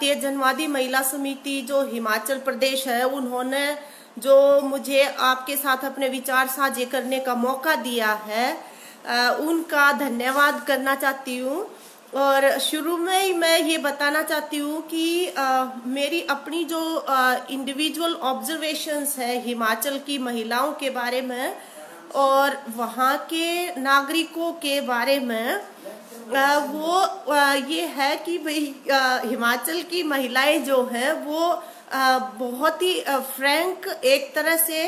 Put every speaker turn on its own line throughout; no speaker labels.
भारतीय जनवादी महिला समिति जो हिमाचल प्रदेश है, उन्होंने जो मुझे आपके साथ अपने विचार साझे करने का मौका दिया है, उनका धन्यवाद करना चाहती हूँ। और शुरू में ही मैं ये बताना चाहती हूँ कि मेरी अपनी जो इंडिविजुअल ऑब्जर्वेशंस है हिमाचल की महिलाओं के बारे में और वहाँ के नागरिकों के बारे में, वो ये है कि भाई हिमाचल की महिलाएं जो हैं वो बहुत ही फ्रैंक, एक तरह से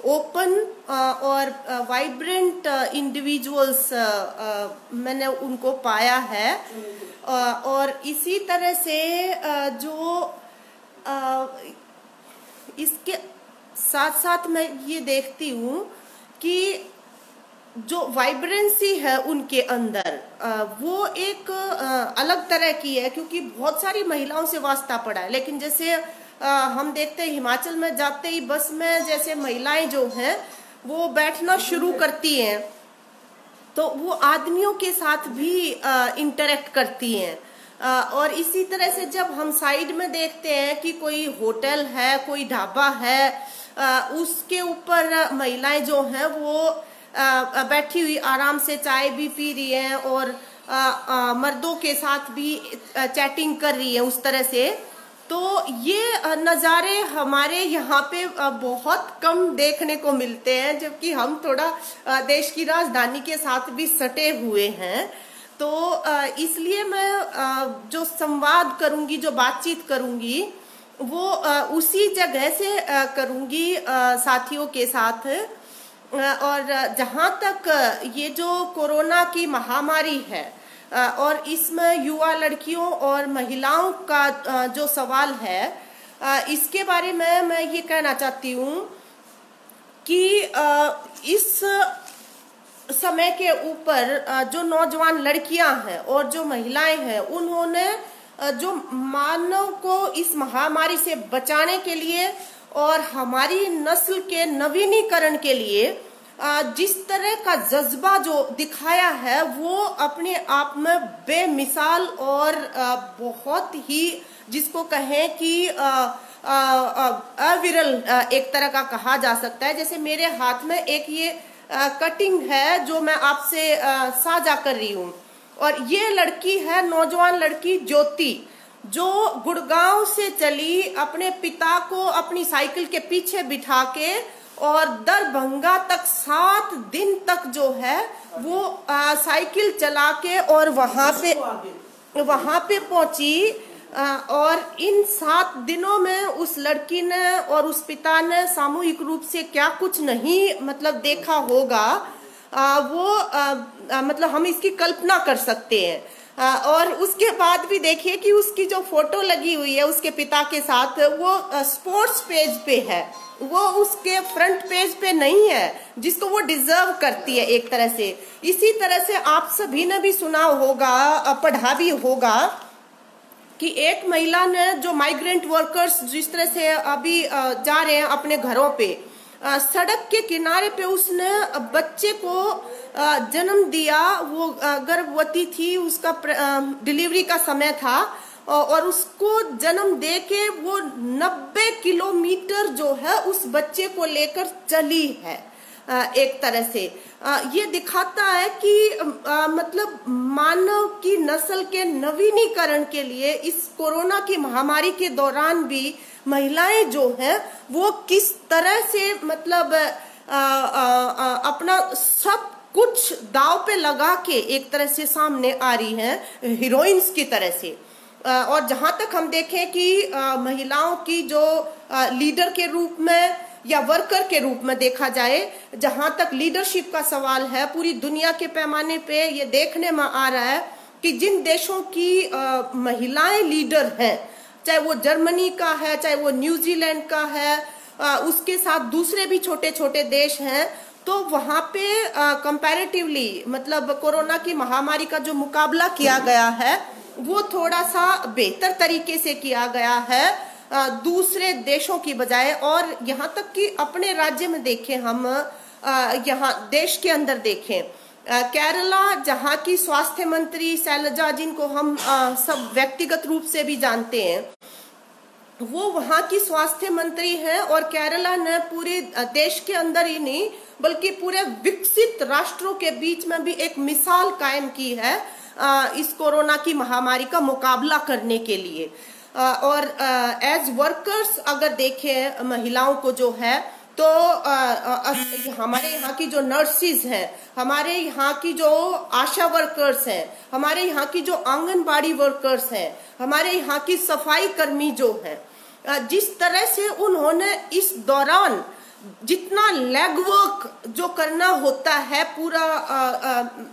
ओपन और वाइब्रेंट इंडिविजुअल्स मैंने उनको पाया है। और इसी तरह से जो इसके साथ साथ मैं ये देखती हूँ कि जो वाइब्रेंसी है उनके अंदर, वो एक अलग तरह की है, क्योंकि बहुत सारी महिलाओं से वास्ता पड़ा है। लेकिन जैसे हम देखते हैं हिमाचल में जाते ही बस में जैसे महिलाएं जो हैं वो बैठना शुरू करती हैं, तो वो आदमियों के साथ भी इंटरेक्ट करती हैं। और इसी तरह से जब हम साइड में देखते हैं कि कोई होटल है, कोई ढाबा है, उसके ऊपर महिलाएं जो हैं वो बैठी हुई आराम से चाय भी पी रही हैं और मर्दों के साथ भी चैटिंग कर रही है उस तरह से। तो ये नज़ारे हमारे यहाँ पे बहुत कम देखने को मिलते हैं, जबकि हम थोड़ा देश की राजधानी के साथ भी सटे हुए हैं। तो इसलिए मैं जो संवाद करूंगी, जो बातचीत करूंगी, वो उसी जगह से करूंगी साथियों के साथ। और जहाँ तक ये जो कोरोना की महामारी है और इसमें युवा लड़कियों और महिलाओं का जो सवाल है, इसके बारे में मैं ये कहना चाहती हूँ कि इस समय के ऊपर जो नौजवान लड़कियां हैं और जो महिलाएं हैं, उन्होंने जो मानव को इस महामारी से बचाने के लिए और हमारी नस्ल के नवीनीकरण के लिए जिस तरह का जज्बा जो दिखाया है, वो अपने आप में बेमिसाल और बहुत ही, जिसको कहें कि अविरल एक तरह का कहा जा सकता है। जैसे मेरे हाथ में एक ये कटिंग है जो मैं आपसे साझा कर रही हूँ, और ये लड़की है, नौजवान लड़की ज्योति, जो गुड़गांव से चली अपने पिता को अपनी साइकिल के पीछे बिठा के और दरभंगा तक 7 दिन तक जो है वो साइकिल चला के और वहां पे पहुंची। और इन 7 दिनों में उस लड़की ने और उस पिता ने सामूहिक रूप से क्या कुछ नहीं मतलब देखा होगा, वो मतलब हम इसकी कल्पना कर सकते हैं। और उसके बाद भी देखिए कि उसकी जो फोटो लगी हुई है उसके पिता के साथ, वो स्पोर्ट्स पेज पे है, वो उसके फ्रंट पेज पे नहीं है, जिसको वो डिजर्व करती है एक तरह से। इसी तरह से आप सभी ने भी सुना होगा, पढ़ा भी होगा कि एक महिला ने, जो माइग्रेंट वर्कर्स जिस तरह से अभी जा रहे हैं अपने घरों पे, सड़क के किनारे पे उसने बच्चे को जन्म दिया। वो गर्भवती थी, उसका डिलीवरी का समय था, और उसको जन्म दे के वो 90 किलोमीटर जो है उस बच्चे को लेकर चली है। एक तरह से ये दिखाता है कि मतलब मानव की नस्ल के नवीनीकरण के लिए इस कोरोना की महामारी के दौरान भी महिलाएं जो हैं वो किस तरह से मतलब अपना सब कुछ दाव पे लगा के एक तरह से सामने आ रही हैं, हीरोइंस की तरह से। और जहां तक हम देखें कि महिलाओं की जो लीडर के रूप में या वर्कर के रूप में देखा जाए, जहां तक लीडरशिप का सवाल है, पूरी दुनिया के पैमाने पे ये देखने में आ रहा है कि जिन देशों की महिलाएं लीडर हैं, चाहे वो जर्मनी का है, चाहे वो न्यूजीलैंड का है, उसके साथ दूसरे भी छोटे छोटे देश हैं, तो वहां पे कंपैरेटिवली मतलब कोरोना की महामारी का जो मुकाबला किया गया है वो थोड़ा सा बेहतर तरीके से किया गया है दूसरे देशों की बजाय। और यहाँ तक कि अपने राज्य में देखें, हम यहाँ देश के अंदर देखें, केरला जहाँ की स्वास्थ्य मंत्री शैलजा, जिनको हम सब व्यक्तिगत रूप से भी जानते हैं, वो वहाँ की स्वास्थ्य मंत्री हैं और केरला ने पूरे देश के अंदर ही नहीं बल्कि पूरे विकसित राष्ट्रों के बीच में भी एक मिसाल कायम की है इस कोरोना की महामारी का मुकाबला करने के लिए। और एज वर्कर्स अगर देखें महिलाओं को जो है तो हमारे यहाँ की जो नर्सिस हैं, हमारे यहाँ की जो आशा वर्कर्स हैं, हमारे यहाँ की जो आंगनबाड़ी वर्कर्स हैं, हमारे यहाँ की सफाई कर्मी जो हैं, जिस तरह से उन्होंने इस दौरान जितना लेग वर्क जो करना होता है पूरा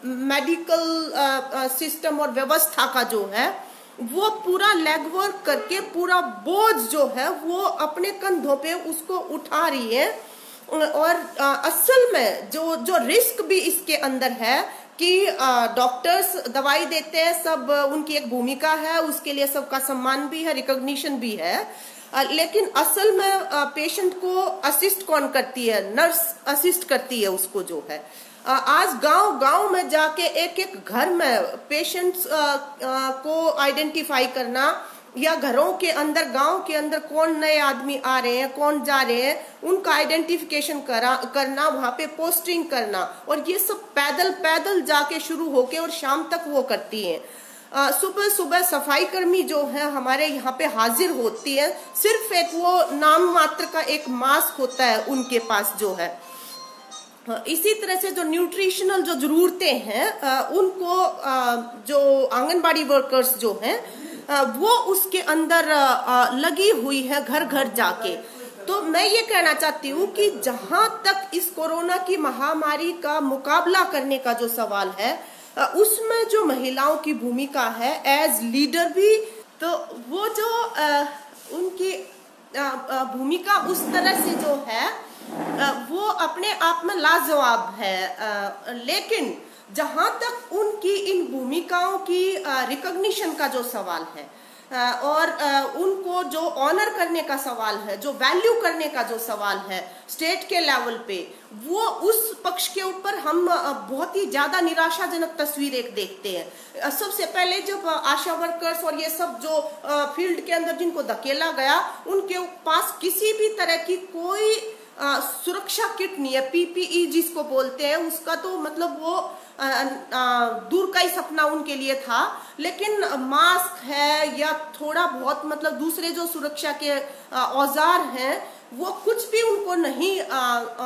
मेडिकल सिस्टम और व्यवस्था का जो है वो पूरा लेग वर्क करके पूरा बोझ जो है वो अपने कंधों पे उसको उठा रही है। और असल में जो रिस्क भी इसके अंदर है कि डॉक्टर्स दवाई देते हैं, सब उनकी एक भूमिका है, उसके लिए सबका सम्मान भी है, रिकॉग्निशन भी है, लेकिन असल में पेशेंट को असिस्ट कौन करती है? नर्स असिस्ट करती है उसको जो है। आज गांव में जाके एक एक घर में पेशेंट्स को आइडेंटिफाई करना या घरों के अंदर गांव के अंदर कौन नए आदमी आ रहे हैं, कौन जा रहे हैं, उनका आइडेंटिफिकेशन करना, वहां पे पोस्टिंग करना, और ये सब पैदल जाके शुरू होके और शाम तक वो करती हैं। सुबह सुबह सफाई कर्मी जो है हमारे यहाँ पे हाजिर होती है, सिर्फ एक वो नाम मात्र का एक मास्क होता है उनके पास जो है। इसी तरह से जो न्यूट्रिशनल जो जरूरतें हैं उनको जो आंगनबाड़ी वर्कर्स जो हैं वो उसके अंदर लगी हुई है घर घर जाके। तो मैं ये कहना चाहती हूँ कि जहां तक इस कोरोना की महामारी का मुकाबला करने का जो सवाल है उसमें जो महिलाओं की भूमिका है एज लीडर भी, तो वो जो उनकी भूमिका उस तरह से जो है वो अपने आप में लाजवाब है। लेकिन जहां तक उनकी इन भूमिकाओं की रिकॉग्निशन का जो सवाल है और उनको जो ऑनर करने का सवाल है, जो वैल्यू करने का जो सवाल है स्टेट के लेवल पे, वो उस पक्ष के ऊपर हम बहुत ही ज्यादा निराशाजनक तस्वीर एक देखते हैं। सबसे पहले जब आशा वर्कर्स और ये सब जो फील्ड के अंदर जिनको धकेला गया, उनके पास किसी भी तरह की कोई सुरक्षा किट नहीं है, पीपीई जिसको बोलते हैं, उसका तो मतलब वो दूर का ही सपना उनके लिए था। लेकिन मास्क है या थोड़ा बहुत मतलब दूसरे जो सुरक्षा के औजार हैं वो कुछ भी उनको नहीं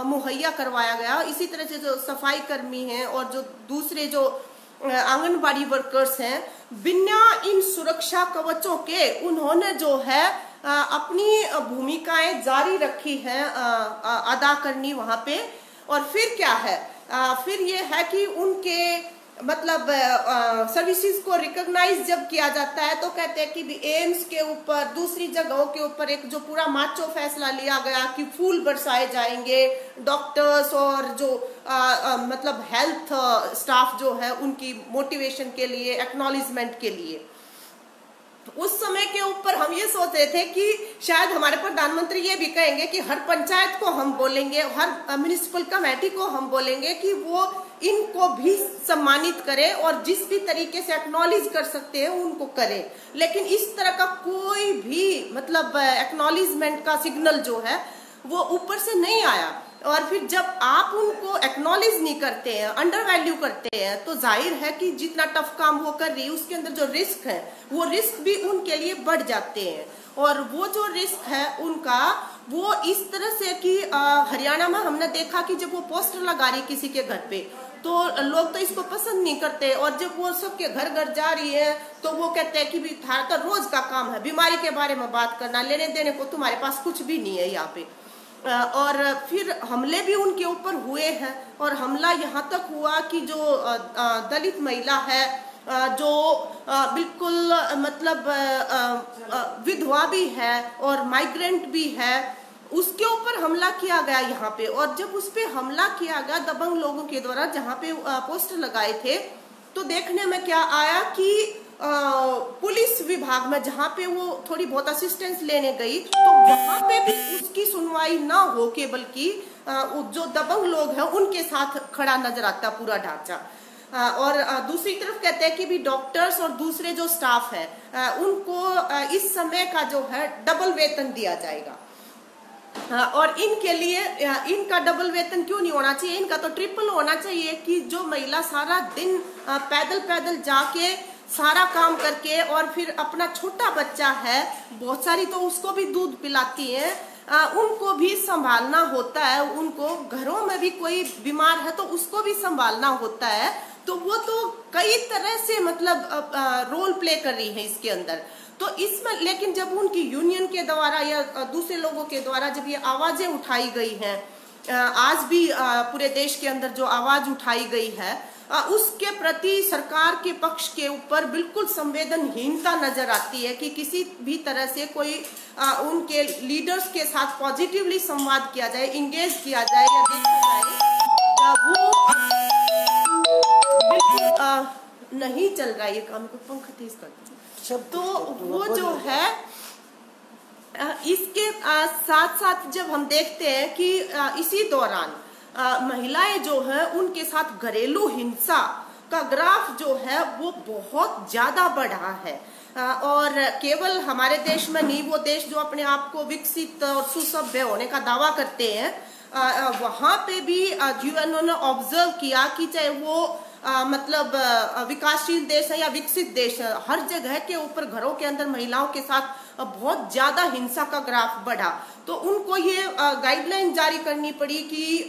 मुहैया करवाया गया। इसी तरह से जो सफाई कर्मी हैं और जो दूसरे जो आंगनबाड़ी वर्कर्स हैं, बिना इन सुरक्षा कवचों के उन्होंने जो है अपनी भूमिकाएं जारी रखी हैं अदा करनी वहां पे। और फिर क्या है, फिर ये है कि उनके मतलब सर्विसेज को रिकॉग्नाइज जब किया जाता है तो कहते हैं कि एम्स के ऊपर दूसरी जगहों के ऊपर एक जो पूरा माचो फैसला लिया गया कि फूल बरसाए जाएंगे, डॉक्टर्स और जो मतलब हेल्थ स्टाफ जो है उनकी मोटिवेशन के लिए, एक्नॉलेजमेंट के लिए। उस समय के ऊपर हम ये सोच रहे थे कि शायद हमारे प्रधानमंत्री ये भी कहेंगे कि हर पंचायत को हम बोलेंगे, हर म्युनिसिपल कमेटी को हम बोलेंगे कि वो इनको भी सम्मानित करें और जिस भी तरीके से एक्नॉलेज कर सकते हैं उनको करें। लेकिन इस तरह का कोई भी मतलब एक्नॉलेजमेंट का सिग्नल जो है वो ऊपर से नहीं आया। और फिर जब आप उनको एक्नॉलेज नहीं करते हैं, अंडर वैल्यू करते हैं, तो जाहिर है कि जितना टफ काम वो कर रही है उसके अंदर जो रिस्क है वो रिस्क भी उनके लिए बढ़ जाते हैं। और वो जो रिस्क है उनका वो इस तरह से कि हरियाणा में हमने देखा कि जब वो पोस्टर लगा रही किसी के घर पे तो लोग तो इसको पसंद नहीं करते, और जब वो सबके घर घर जा रही है तो वो कहते हैं कि भी तुम्हारा तो रोज का काम है बीमारी के बारे में बात करना, लेने देने को तुम्हारे पास कुछ भी नहीं है यहाँ पे। और फिर हमले भी उनके ऊपर हुए हैं, और हमला यहाँ तक हुआ कि जो दलित महिला है जो बिल्कुल मतलब विधवा भी है और माइग्रेंट भी है, उसके ऊपर हमला किया गया यहाँ पे। और जब उस पे हमला किया गया दबंग लोगों के द्वारा जहाँ पे पोस्टर लगाए थे, तो देखने में क्या आया कि पुलिस विभाग में जहाँ पे वो थोड़ी बहुत असिस्टेंस लेने गई तो वहां पे भी उसकी सुनवाई ना हो के बल्कि जो दबंग लोग हैं उनके साथ खड़ा नजर आता पूरा ढांचा। और दूसरी तरफ कहते हैं कि भी डॉक्टर्स और दूसरे जो स्टाफ है उनको इस समय का जो है डबल वेतन दिया जाएगा। और इनके लिए इनका डबल वेतन क्यों नहीं होना चाहिए, इनका तो ट्रिपल होना चाहिए कि जो महिला सारा दिन पैदल पैदल जाके सारा काम करके और फिर अपना छोटा बच्चा है, बहुत सारी तो उसको भी दूध पिलाती है, उनको भी संभालना होता है, उनको घरों में भी कोई बीमार है तो उसको भी संभालना होता है, तो वो तो कई तरह से मतलब रोल प्ले कर रही है इसके अंदर। तो इसमें लेकिन जब उनकी यूनियन के द्वारा या दूसरे लोगों के द्वारा जब ये आवाजें उठाई गई हैं, आज भी पूरे देश के अंदर जो आवाज उठाई गई है उसके प्रति सरकार के पक्ष के ऊपर बिल्कुल संवेदनहीनता नजर आती है कि किसी भी तरह से कोई उनके लीडर्स के साथ पॉजिटिवली संवाद किया जाए, इंगेज किया जाए या देखा जाए, वो बिल्कुल नहीं चल रहा है ये काम। को पंखा तेज कर दीजिए। तो वो जो है इसके साथ साथ जब हम देखते हैं कि इसी दौरान महिलाएं जो है उनके साथ घरेलू हिंसा का ग्राफ जो है वो बहुत ज्यादा बढ़ा है, और केवल हमारे देश में नहीं, वो देश जो अपने आप को विकसित और सुसभ्य होने का दावा करते हैं वहां पे भी यूएनओ ने ऑब्जर्व किया कि चाहे वो मतलब विकासशील देश है या विकसित देश है, हर जगह के ऊपर घरों के अंदर महिलाओं के साथ बहुत ज्यादा हिंसा का ग्राफ बढ़ा। तो उनको ये गाइडलाइन जारी करनी पड़ी कि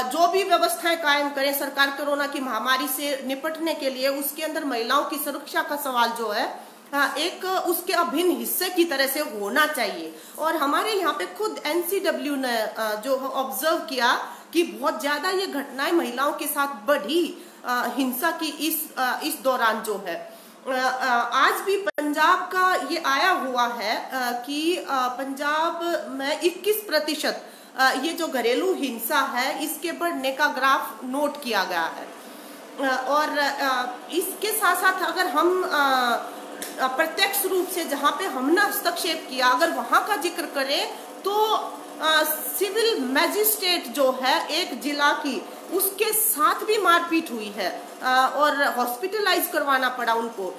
जो भी व्यवस्थाएं कायम करें सरकार कोरोना की महामारी से निपटने के लिए, उसके अंदर महिलाओं की सुरक्षा का सवाल जो है एक उसके अभिन्न हिस्से की तरह से होना चाहिए। और हमारे यहाँ पे खुद NCW ने जो ऑब्जर्व किया कि बहुत ज्यादा ये घटनाएं महिलाओं के साथ बढ़ी हिंसा की इस दौरान जो है। आज भी पंजाब का ये आया हुआ है कि पंजाब में 21% ये जो घरेलू हिंसा है इसके बढ़ने का ग्राफ नोट किया गया है। और इसके साथ साथ अगर हम प्रत्यक्ष रूप से जहाँ पे हमने हस्तक्षेप किया अगर वहां का जिक्र करें तो सिविल मैजिस्ट्रेट जो है एक जिला की, उसके साथ भी मारपीट हुई है और हॉस्पिटलाइज करवाना पड़ा उनको।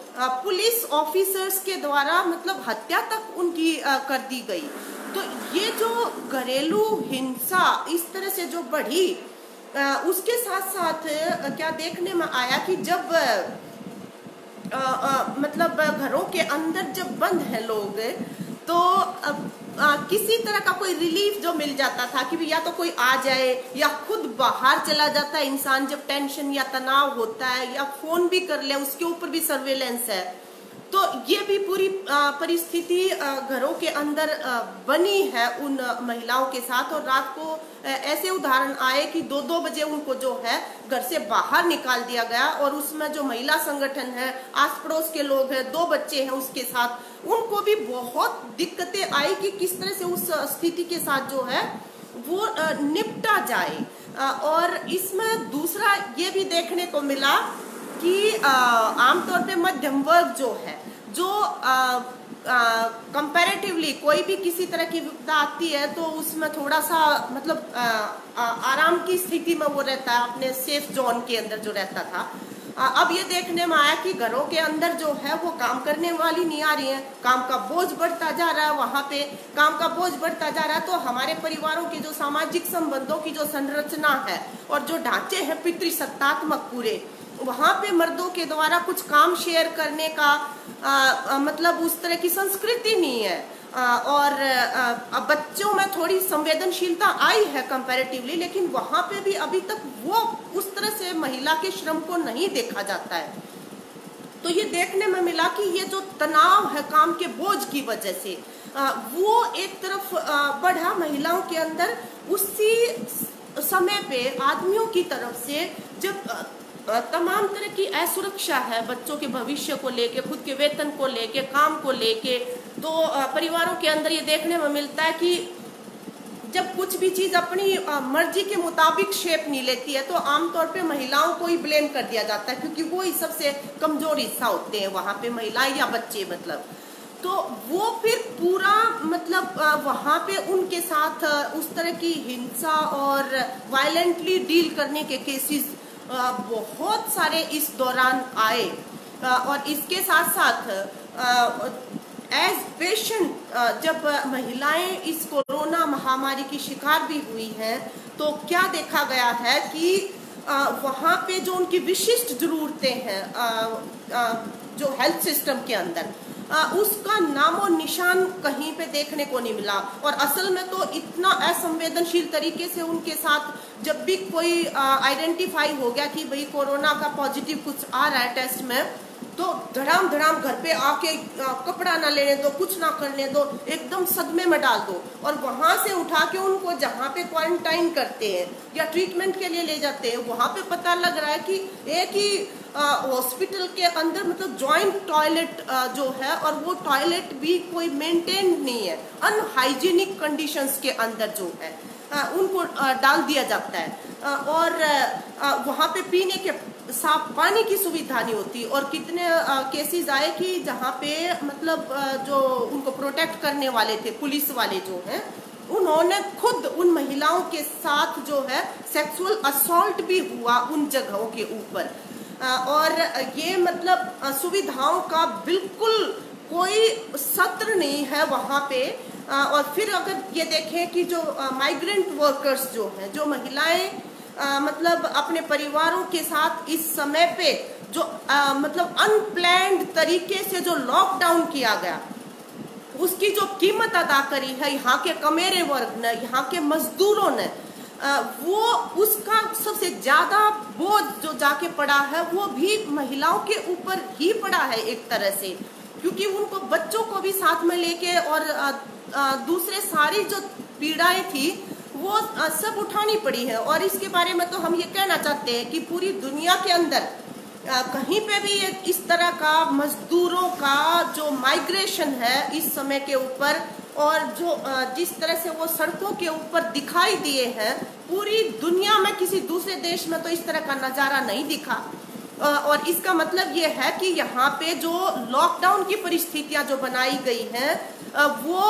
पुलिस ऑफिसर्स के द्वारा मतलब हत्या तक उनकी कर दी गई। तो ये जो घरेलू हिंसा इस तरह से जो बढ़ी, उसके साथ साथ क्या देखने में आया कि जब मतलब घरों के अंदर जब बंद है लोग, तो किसी तरह का कोई रिलीफ जो मिल जाता था कि या तो कोई आ जाए या खुद बाहर चला जाता है इंसान जब टेंशन या तनाव होता है, या फोन भी कर ले, उसके ऊपर भी सर्वेलेंस है। तो ये भी पूरी परिस्थिति घरों के अंदर बनी है उन महिलाओं के साथ। और रात को ऐसे उदाहरण आए कि 2-2 बजे उनको जो है घर से बाहर निकाल दिया गया, और उसमें जो महिला संगठन है, आस पड़ोस के लोग हैं, 2 बच्चे हैं उसके साथ, उनको भी बहुत दिक्कतें आई कि किस तरह से उस स्थिति के साथ जो है वो निपटा जाए। और इसमें दूसरा ये भी देखने को मिला कि आमतौर पे मध्यम वर्ग जो है, जो कंपैरेटिवली कोई भी किसी तरह की विपदा आती है तो उसमें थोड़ा सा मतलब आराम की स्थिति में वो रहता है, अपने सेफ जोन के अंदर जो रहता था। अब ये देखने में आया कि घरों के अंदर जो है वो काम करने वाली नहीं आ रही है, काम का बोझ बढ़ता जा रहा है, वहां पे काम का बोझ बढ़ता जा रहा है। तो हमारे परिवारों के जो सामाजिक संबंधों की जो संरचना है और जो ढांचे हैं पितृसत्तात्मक पूरे, वहां पे मर्दों के द्वारा कुछ काम शेयर करने का मतलब उस तरह की संस्कृति नहीं है। और बच्चों में थोड़ी संवेदनशीलता आई है कंपैरेटिवली, लेकिन वहां पे भी अभी तक वो उस तरह से महिला के श्रम को नहीं देखा जाता है। तो ये देखने में मिला कि ये जो तनाव है काम के बोझ की वजह से वो एक तरफ बढ़ा महिलाओं के अंदर, उसी समय पे आदमियों की तरफ से जब तमाम तरह की असुरक्षा है बच्चों के भविष्य को लेके, खुद के वेतन को लेके, काम को लेके, तो परिवारों के अंदर ये देखने में मिलता है कि जब कुछ भी चीज अपनी मर्जी के मुताबिक शेप नहीं लेती है तो आमतौर पे महिलाओं को ही ब्लेम कर दिया जाता है, क्योंकि वो ही सबसे कमजोर हिस्सा होते हैं वहां पे, महिलाएं या बच्चे मतलब। तो वो फिर पूरा मतलब वहां पे उनके साथ उस तरह की हिंसा और वायलेंटली डील करने के केसेस बहुत सारे इस दौरान आए, और इसके साथ साथ एज पेशेंट जब महिलाएं इस कोरोना महामारी की शिकार भी हुई हैं, तो क्या देखा गया है कि वहाँ पे जो उनकी विशिष्ट जरूरतें हैं जो हेल्थ सिस्टम के अंदर, उसका नामो निशान कहीं पे देखने को नहीं मिला। और असल में तो इतना असंवेदनशील तरीके से उनके साथ जब भी कोई आइडेंटिफाई हो गया कि भाई कोरोना का पॉजिटिव कुछ आ रहा है टेस्ट में, तो धड़ाम धड़ाम घर पे आके कपड़ा ना लेने दो, कुछ ना करने दो, एकदम सदमे में डाल दो, और वहां से उठा के उनको जहाँ पे क्वारंटाइन करते हैं या ट्रीटमेंट के लिए ले जाते हैं, वहां पे पता लग रहा है कि एक ही हॉस्पिटल के अंदर मतलब जॉइंट टॉयलेट जो है, और वो टॉयलेट भी कोई मेंटेन नहीं है, अनहाइजीनिक कंडीशंस के अंदर जो है उनको डाल दिया जाता है, और वहाँ पे पीने के साफ पानी की सुविधा नहीं होती। और कितने केसेस आए कि जहाँ पे मतलब जो उनको प्रोटेक्ट करने वाले थे, पुलिस वाले जो हैं, उन्होंने खुद उन महिलाओं के साथ जो है सेक्सुअल असॉल्ट भी हुआ उन जगहों के ऊपर। और ये मतलब सुविधाओं का बिल्कुल कोई सत्र नहीं है वहाँ पे। और फिर अगर ये देखें कि जो माइग्रेंट वर्कर्स जो हैं, जो महिलाएं मतलब अपने परिवारों के साथ इस समय पे जो मतलब अनप्लैन्ड तरीके से जो लॉकडाउन किया गया, उसकी जो कीमत अदा करी है यहाँ के कमेरे वर्ग ने, यहाँ के मजदूरों ने, वो उसका सबसे ज्यादा बोझ जो जाके पड़ा है वो भी महिलाओं के ऊपर ही पड़ा है एक तरह से, क्योंकि उनको बच्चों को भी साथ में लेके और दूसरे सारी जो पीड़ाएं थी वो सब उठानी पड़ी है। और इसके बारे में तो हम ये कहना चाहते हैं कि पूरी दुनिया के अंदर कहीं पे भी इस तरह का मजदूरों का जो माइग्रेशन है इस समय के ऊपर, और जो जिस तरह से वो सड़कों के ऊपर दिखाई दिए हैं, पूरी दुनिया में किसी दूसरे देश में तो इस तरह का नजारा नहीं दिखा। और इसका मतलब ये है कि यहाँ पे जो लॉकडाउन की परिस्थितियां जो बनाई गई हैं वो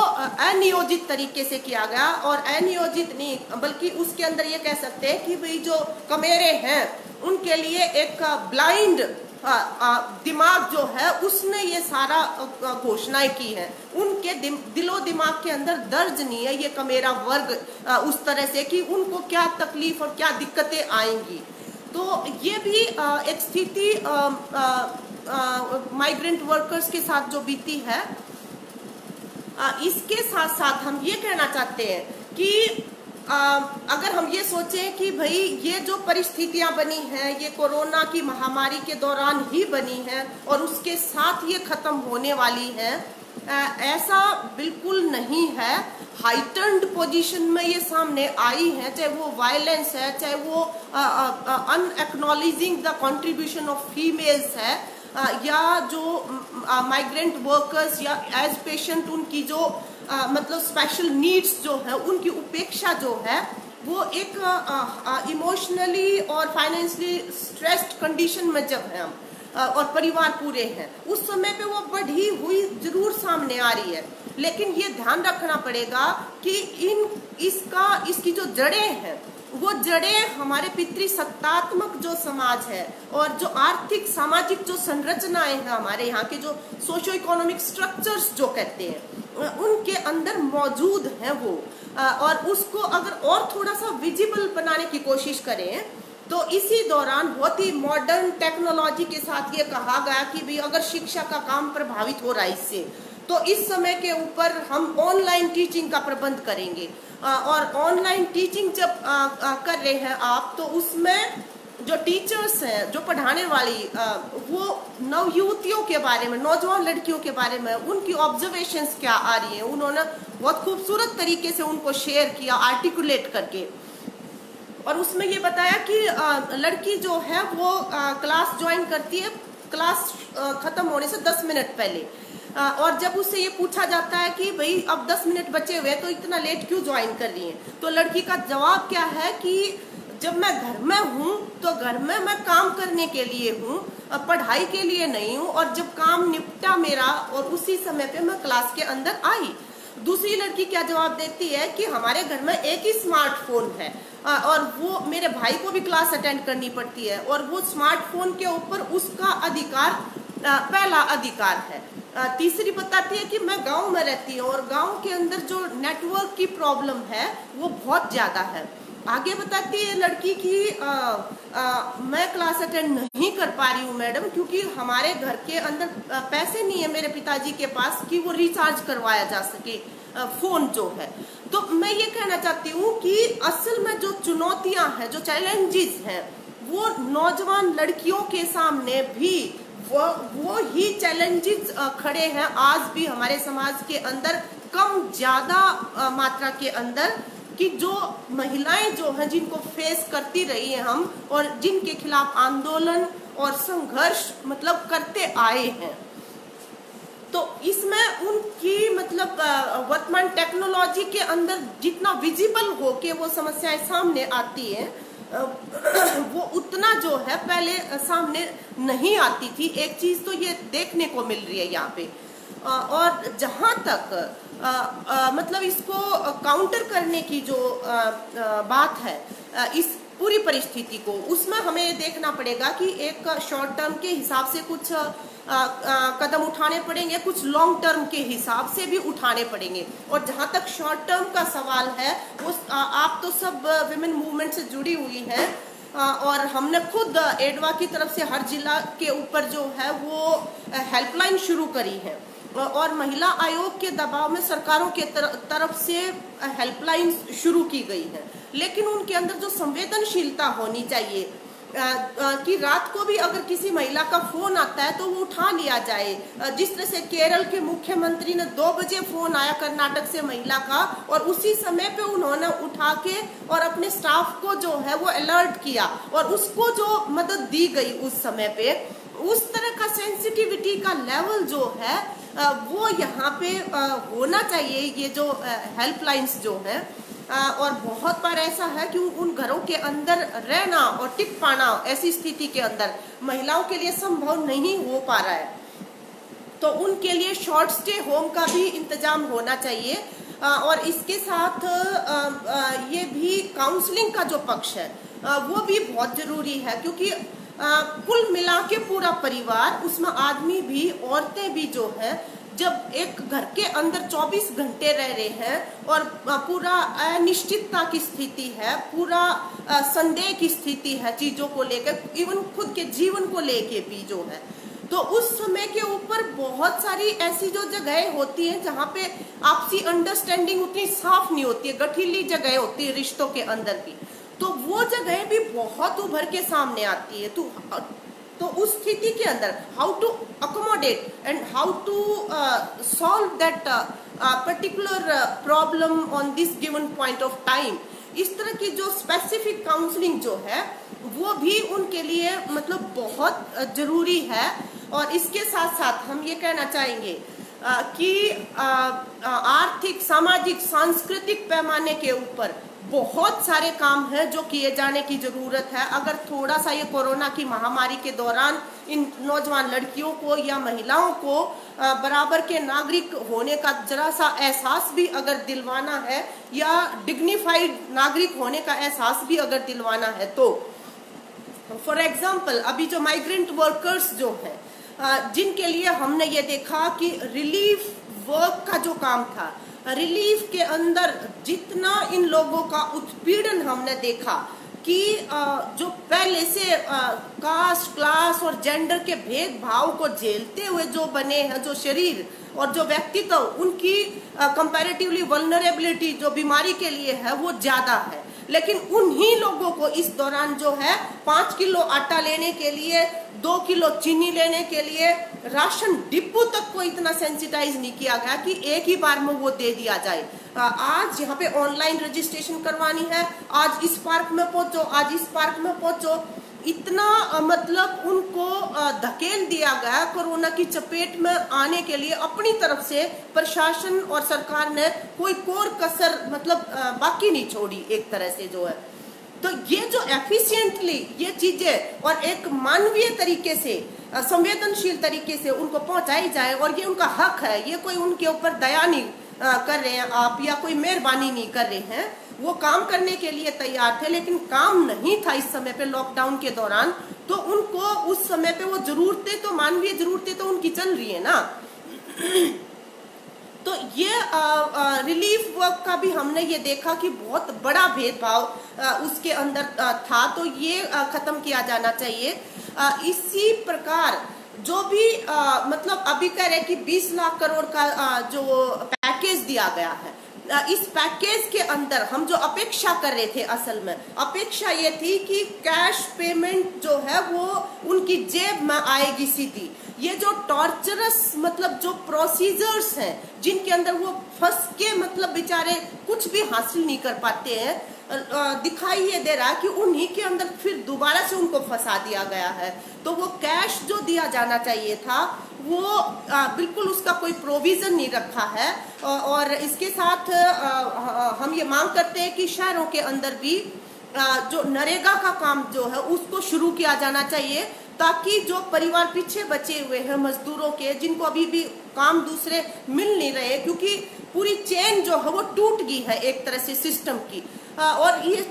अनियोजित तरीके से किया गया, और अनियोजित नहीं बल्कि उसके अंदर ये कह सकते हैं कि भाई जो कमेरे हैं उनके लिए एक ब्लाइंड दिमाग जो है उसने ये सारा घोषणाएं की है। उनके दिलो दिमाग के अंदर दर्ज नहीं है ये कमेरा वर्ग उस तरह से कि उनको क्या तकलीफ और क्या दिक्कतें आएंगी। तो ये भी एक स्थिति माइग्रेंट वर्कर्स के साथ जो बीती है। इसके साथ साथ हम ये कहना चाहते हैं कि अगर हम ये सोचें कि भाई ये जो परिस्थितियां बनी हैं ये कोरोना की महामारी के दौरान ही बनी हैं और उसके साथ ये खत्म होने वाली हैं, ऐसा बिल्कुल नहीं है। हाइटन्ड पोजीशन में ये सामने आई है, चाहे वो वायलेंस है, चाहे वो अनएक्नॉलेजिंग द कंट्रीब्यूशन ऑफ फीमेल्स है, या जो माइग्रेंट वर्कर्स या एज पेशेंट उनकी जो मतलब स्पेशल नीड्स जो है उनकी उपेक्षा जो है वो एक इमोशनली और फाइनेंशियली स्ट्रेस्ड कंडीशन में जब है और परिवार पूरे हैं, उस समय पे वो बढ़ी हुई जरूर सामने आ रही है। लेकिन ये ध्यान रखना पड़ेगा कि इसकी जो जड़ें हैं वो जड़ें हमारे पितृसत्तात्मक जो समाज है और जो आर्थिक सामाजिक जो संरचनाएं हैं हमारे यहाँ के जो सोशो इकोनॉमिक स्ट्रक्चर्स जो कहते हैं उनके अंदर मौजूद हैं वो, और उसको अगर और थोड़ा सा विजिबल बनाने की कोशिश करें तो इसी दौरान बहुत ही मॉडर्न टेक्नोलॉजी के साथ ये कहा गया कि भाई अगर शिक्षा का काम प्रभावित हो रहा है इससे, तो इस समय के ऊपर हम ऑनलाइन टीचिंग का प्रबंध करेंगे। और ऑनलाइन टीचिंग जब कर रहे हैं आप, तो उसमें जो टीचर्स हैं जो पढ़ाने वाली वो नवयुवतियों के बारे में, नौजवान लड़कियों के बारे में उनकी ऑब्जर्वेशंस क्या आ रही हैं, उन्होंने बहुत खूबसूरत तरीके से उनको शेयर किया आर्टिकुलेट करके। और उसमें ये बताया कि लड़की जो है वो क्लास ज्वाइन करती है क्लास खत्म होने से 10 मिनट पहले, और जब उससे ये पूछा जाता है कि भाई अब 10 मिनट बचे हुए तो इतना लेट क्यों ज्वाइन कर रही है, तो लड़की का जवाब क्या है कि जब मैं घर में हूँ तो घर में मैं काम करने के लिए हूँ, पढ़ाई के लिए नहीं हूँ, और जब काम निपटा मेरा और उसी समय पे मैं क्लास के अंदर आई। दूसरी लड़की क्या जवाब देती है कि हमारे घर में एक ही स्मार्टफोन है, और वो मेरे भाई को भी क्लास अटेंड करनी पड़ती है, और वो स्मार्टफोन के ऊपर उसका अधिकार पहला अधिकार है। तीसरी बताती है कि मैं गांव में रहती हूँ और गांव के अंदर जो नेटवर्क की प्रॉब्लम है वो बहुत ज़्यादा है। आगे बताती है लड़की की मैं क्लास अटेंड नहीं कर पा रही हूँ मैडम, क्योंकि हमारे घर के अंदर पैसे नहीं है मेरे पिताजी के पास कि वो रिचार्ज करवाया जा सके फोन जो है। तो मैं ये कहना चाहती हूँ कि असल में जो चुनौतियां हैं, जो चैलेंजेस हैं, वो नौजवान लड़कियों के सामने भी वो ही चैलेंजेस खड़े हैं आज भी हमारे समाज के अंदर, कम ज्यादा मात्रा के अंदर, कि जो महिलाएं जो हैं जिनको फेस करती रही हैं हम, और जिनके खिलाफ आंदोलन और संघर्ष मतलब करते आए हैं। तो इसमें उनकी मतलब वर्तमान टेक्नोलॉजी के अंदर जितना विजिबल हो के वो समस्याएं सामने आती हैं, वो उतना जो है पहले सामने नहीं आती थी। एक चीज तो ये देखने को मिल रही है यहाँ पे। और जहां तक मतलब इसको काउंटर करने की जो बात है इस पूरी परिस्थिति को, उसमें हमें देखना पड़ेगा कि एक शॉर्ट टर्म के हिसाब से कुछ कदम उठाने पड़ेंगे, कुछ लॉन्ग टर्म के हिसाब से भी उठाने पड़ेंगे। और जहां तक शॉर्ट टर्म का सवाल है, उस आप तो सब विमेन मूवमेंट से जुड़ी हुई हैं, और हमने खुद एडवा की तरफ से हर जिला के ऊपर जो है वो हेल्पलाइन शुरू करी है, और महिला आयोग के दबाव में सरकारों के तरफ से हेल्पलाइन शुरू की गई है। लेकिन उनके अंदर जो संवेदनशीलता होनी चाहिए कि रात को भी अगर किसी महिला का फोन आता है तो वो उठा लिया जाए। जिस तरह से केरल के मुख्यमंत्री ने 2 बजे फोन आया कर्नाटक से महिला का, और उसी समय पे उन्होंने उठा के और अपने स्टाफ को जो है वो अलर्ट किया, और उसको जो मदद दी गई उस समय पे, उस तरह का सेंसिटिविटी का लेवल जो है वो यहाँ पे होना चाहिए। ये जो हेल्पलाइंस जो है, और बहुत बार ऐसा है कि उन घरों के अंदर रहना और टिक पाना ऐसी स्थिति के अंदर महिलाओं के लिए संभव नहीं हो पा रहा है, तो उनके लिए शॉर्ट स्टे होम का भी इंतजाम होना चाहिए। और इसके साथ ये भी काउंसलिंग का जो पक्ष है वो भी बहुत जरूरी है, क्योंकि कुल मिला के पूरा परिवार, उसमें आदमी भी औरतें भी जो है, जब एक घर के अंदर 24 घंटे रह रहे हैं और पूरा अनिश्चितता की स्थिति है, पूरा संदेह की स्थिति है चीजों को लेकर, इवन खुद के जीवन को लेके भी जो है, तो उस समय के ऊपर बहुत सारी ऐसी जो जगह होती हैं जहाँ पे आपसी अंडरस्टैंडिंग उतनी साफ नहीं होती है, गठीली जगह होती है रिश्तों के अंदर भी, तो वो जगह भी बहुत उभर के सामने आती है। तो उस स्थिति के अंदर how to accommodate and how to solve that particular problem on this given point of time, इस तरह की जो स्पेसिफिक काउंसलिंग जो है वो भी उनके लिए मतलब बहुत जरूरी है। और इसके साथ साथ हम ये कहना चाहेंगे कि आर्थिक, सामाजिक, सांस्कृतिक पैमाने के ऊपर बहुत सारे काम हैं जो किए जाने की जरूरत है। अगर थोड़ा सा ये कोरोना की महामारी के दौरान इन नौजवान लड़कियों को या महिलाओं को बराबर के नागरिक होने का जरा सा एहसास भी अगर दिलवाना है, या डिग्निफाइड नागरिक होने का एहसास भी अगर दिलवाना है, तो फॉर एग्जाम्पल अभी जो माइग्रेंट वर्कर्स जो है, जिनके लिए हमने ये देखा कि रिलीफ वर्क का जो काम था, रिलीफ के अंदर जितना इन लोगों का उत्पीड़न हमने देखा कि जो पहले से कास्ट, क्लास और जेंडर के भेदभाव को झेलते हुए जो बने हैं, जो शरीर और जो व्यक्तित्व, उनकी कंपैरेटिवली वल्नरेबिलिटी जो बीमारी के लिए है वो ज्यादा है। लेकिन उन्हीं लोगों को इस दौरान जो है 5 किलो आटा लेने के लिए, 2 किलो चीनी लेने के लिए राशन डिपो तक को इतना सेंसिटाइज नहीं किया गया कि एक ही बार में वो दे दिया जाए। आज यहाँ पे ऑनलाइन रजिस्ट्रेशन करवानी है, आज इस पार्क में पहुंचो, आज इस पार्क में पहुंचो, इतना मतलब उनको धकेल दिया गया कोरोना की चपेट में आने के लिए। अपनी तरफ से प्रशासन और सरकार ने कोई कोर कसर मतलब बाकी नहीं छोड़ी एक तरह से जो है। तो ये जो एफिशिएंटली ये चीजें और एक मानवीय तरीके से, संवेदनशील तरीके से उनको पहुंचाई जाए, और ये उनका हक है, ये कोई उनके ऊपर दया नहीं कर रहे हैं आप, या कोई मेहरबानी नहीं कर रहे हैं, वो काम करने के लिए तैयार थे, लेकिन काम नहीं था इस समय पे लॉकडाउन के दौरान, तो उनको उस समय पे वो जरूरतें, तो मानवीय जरूरतें तो उनकी चल रही है ना। तो ये रिलीफ वर्क का भी हमने ये देखा कि बहुत बड़ा भेदभाव उसके अंदर था, तो ये खत्म किया जाना चाहिए। इसी प्रकार जो भी मतलब अभी कह रहे कि 20 लाख करोड़ का जो पैकेज दिया गया है, इस पैकेज के अंदर हम जो अपेक्षा कर रहे थे, असल में अपेक्षा ये थी कि कैश पेमेंट जो है वो उनकी जेब में आएगी सीधी। ये जो टॉर्चरस मतलब जो प्रोसीजर्स हैं जिनके अंदर वो फंस के मतलब बेचारे कुछ भी हासिल नहीं कर पाते हैं, दिखाई ये दे रहा है कि उन्हीं के अंदर फिर दोबारा से उनको फंसा दिया गया है। तो वो कैश जो दिया जाना चाहिए था वो बिल्कुल उसका कोई प्रोविजन नहीं रखा है। और इसके साथ हम ये मांग करते हैं कि शहरों के अंदर भी जो नरेगा का काम जो है उसको शुरू किया जाना चाहिए, ताकि जो परिवार पीछे बचे हुए हैं मजदूरों के, जिनको अभी भी काम दूसरे मिल नहीं रहे, क्योंकि पूरी चेन जो है वो टूट गई है एक तरह से सिस्टम की, और ये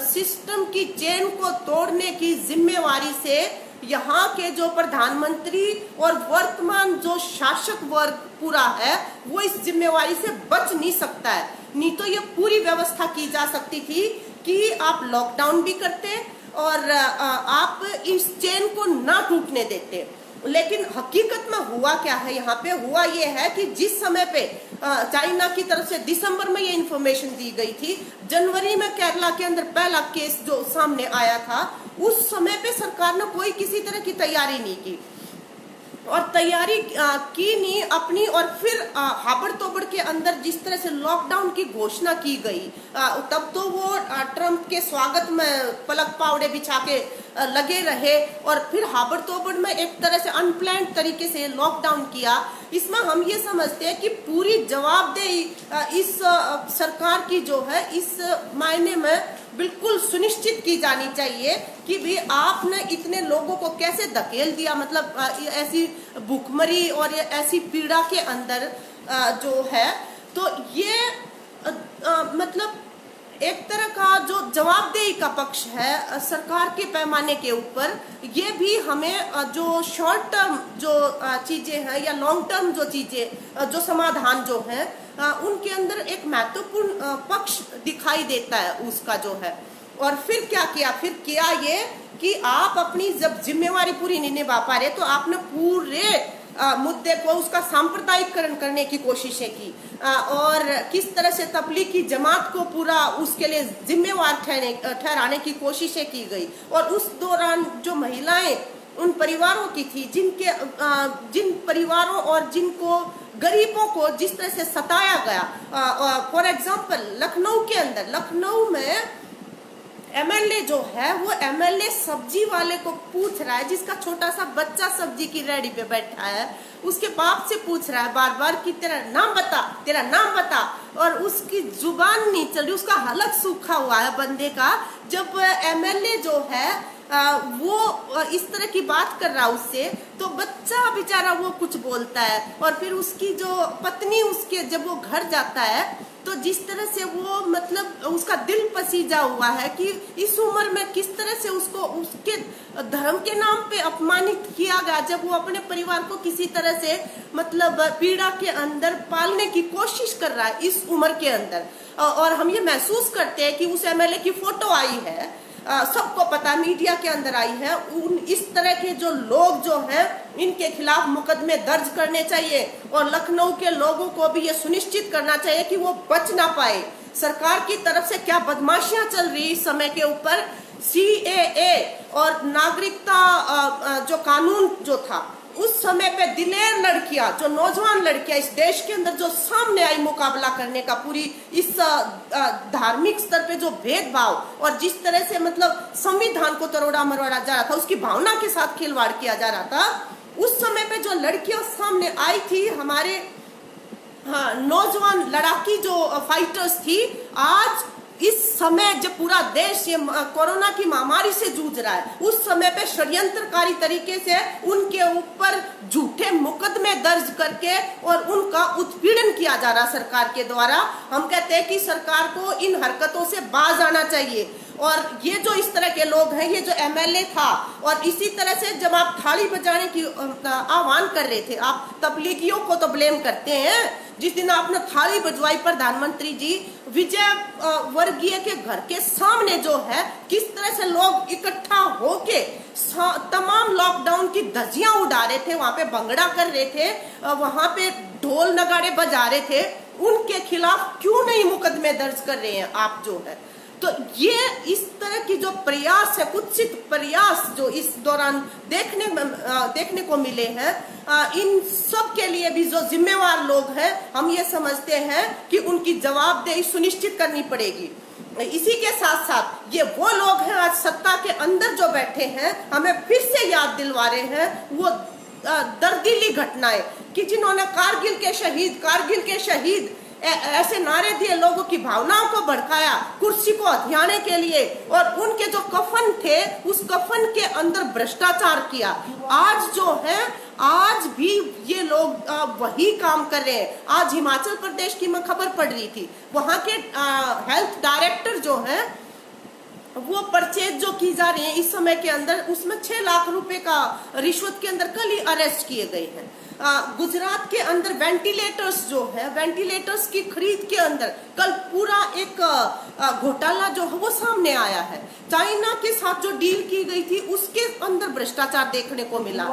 सिस्टम की चेन को तोड़ने की जिम्मेवारी से यहाँ के जो प्रधानमंत्री और वर्तमान जो शासक वर्ग पूरा है वो इस जिम्मेवारी से बच नहीं सकता है। नहीं तो ये पूरी व्यवस्था की जा सकती थी कि आप लॉकडाउन भी करते और आप इस चेन को ना टूटने देते। लेकिन हकीकत में हुआ क्या है, यहाँ पे हुआ ये है कि जिस समय पे चाइना की तरफ से दिसंबर में ये इन्फॉर्मेशन दी गई थी, जनवरी में केरला के अंदर पहला केस जो सामने आया था, उस समय पे सरकार ने कोई किसी तरह की तैयारी नहीं की, और तैयारी की नहीं अपनी, और फिर हाबड़ तोबड़ के अंदर जिस तरह से लॉकडाउन की घोषणा की गई, तब तो वो ट्रंप के स्वागत में पलक पावड़े बिछा के लगे रहे, और फिर हाबड़ तोबड़ में एक तरह से अनप्लान्ड तरीके से लॉकडाउन किया। इसमें हम ये समझते हैं कि पूरी जवाबदेही इस सरकार की जो है इस मायने में बिल्कुल सुनिश्चित की जानी चाहिए कि भी आपने इतने लोगों को कैसे धकेल दिया, मतलब ऐसी भूखमरी और ऐसी पीड़ा के अंदर जो है। तो ये मतलब एक तरह का जो जवाबदेही का पक्ष है सरकार के पैमाने के ऊपर, ये भी हमें जो शॉर्ट टर्म जो चीजें हैं या लॉन्ग टर्म जो चीजें जो समाधान जो है उनके अंदर एक महत्वपूर्ण पक्ष दिखाई देता है उसका जो है। और फिर क्या किया, फिर किया ये कि आप अपनी जब जिम्मेवारी पूरी नहीं निभा पा रहे तो आपने पूरे मुद्दे को उसका सांप्रदायिकरण करने की कोशिशें की, और किस तरह से तबलीगी जमात को पूरा उसके लिए जिम्मेवार ठहराने की कोशिशें की गई। और उस दौरान जो महिलाएं उन परिवारों की थी जिन परिवारों और जिनको गरीबों को जिस तरह से सताया गया, फॉर एग्जाम्पल लखनऊ के अंदर, लखनऊ में एमएलए जो है वो एमएलए सब्जी वाले को पूछ रहा है, जिसका छोटा सा बच्चा सब्जी की रेडी पे बैठा है, उसके बाप से पूछ रहा है बार बार कि तेरा नाम बता, तेरा नाम बता, और उसकी जुबान नहीं चल रही, उसका हलक सूखा हुआ है बंदे का। जब एमएलए जो है वो इस तरह की बात कर रहा है उससे, तो बच्चा बेचारा वो कुछ बोलता है, और फिर उसकी जो पत्नी उसके जब वो घर जाता है तो जिस तरह से वो मतलब उसका दिल पसीजा हुआ है कि इस उम्र में किस तरह से उसको उसके धर्म के नाम पे अपमानित किया गया, जब वो अपने परिवार को किसी तरह से मतलब पीड़ा के अंदर पालने की कोशिश कर रहा है इस उम्र के अंदर। और हम ये महसूस करते हैं कि उस एमएलए की फोटो आई है, सबको पता, मीडिया के अंदर आई है। इस तरह के जो लोग जो हैं इनके खिलाफ मुकदमे दर्ज करने चाहिए, और लखनऊ के लोगों को भी ये सुनिश्चित करना चाहिए कि वो बच ना पाए। सरकार की तरफ से क्या बदमाशियां चल रही इस समय के ऊपर, सीएए और नागरिकता जो कानून जो था उस समय पे दिलेर लड़कियां, जो नौजवान लड़कियां इस देश के अंदर जो सामने आई मुकाबला करने का, पूरी इस धार्मिक स्तर पे जो भेदभाव और जिस तरह से मतलब संविधान को तरोड़ा मरोड़ा जा रहा था, उसकी भावना के साथ खिलवाड़ किया जा रहा था, उस समय पे जो लड़कियां सामने आई थी, हमारे नौजवान लड़ाकी जो फाइटर्स थी, आज इस समय जब पूरा देश ये कोरोना की महामारी से जूझ रहा है, उस समय पे षड्यंत्रकारी तरीके से उनके ऊपर झूठे मुकदमे दर्ज करके और उनका उत्पीड़न किया जा रहा सरकार के द्वारा। हम कहते हैं कि सरकार को इन हरकतों से बाज आना चाहिए। और ये जो इस तरह के लोग हैं, ये जो एमएलए था, और इसी तरह से जब आप थाली बजाने की आह्वान कर रहे थे, आप तबलीगियों को तो ब्लेम करते हैं। जिस दिन आपने थाली बजवाई प्रधानमंत्री जी, विजय वर्गीय के घर के सामने जो है किस तरह से लोग इकट्ठा होके तमाम लॉकडाउन की धज्जियां उड़ा रहे थे, वहां पे भंगड़ा कर रहे थे, वहां पे ढोल नगाड़े बजा रहे थे, उनके खिलाफ क्यों नहीं मुकदमे दर्ज कर रहे हैं आप जो है। तो ये इस तरह की जो प्रयास है, कुत्सित प्रयास जो इस दौरान देखने को मिले हैं, इन सब के लिए भी जो जिम्मेवार लोग हैं, हम ये समझते हैं कि उनकी जवाबदेही सुनिश्चित करनी पड़ेगी। इसी के साथ साथ ये वो लोग हैं आज सत्ता के अंदर जो बैठे हैं, हमें फिर से याद दिलवा रहे हैं वो दर्दीली घटनाएं कि जिन्होंने कारगिल के शहीद ऐसे नारे दिए, लोगों की भावनाओं को भड़काया कुर्सी को हथियाने के लिए, और उनके जो कफन थे उस कफन के अंदर भ्रष्टाचार किया। आज जो है, आज भी ये लोग वही काम कर रहे हैं। आज हिमाचल प्रदेश की मैं खबर पढ़ रही थी, वहां के हेल्थ डायरेक्टर जो है वो परचेज जो की जा रही है इस समय के अंदर, उसमें 6 लाख रुपए का रिश्वत के अंदर कल ही अरेस्ट किए गए हैं। गुजरात के अंदर वेंटिलेटर्स जो है, वेंटिलेटर्स की खरीद के अंदर कल पूरा एक घोटाला जो है वो सामने आया है। चाइना के साथ जो डील की गई थी उसके अंदर भ्रष्टाचार देखने को मिला।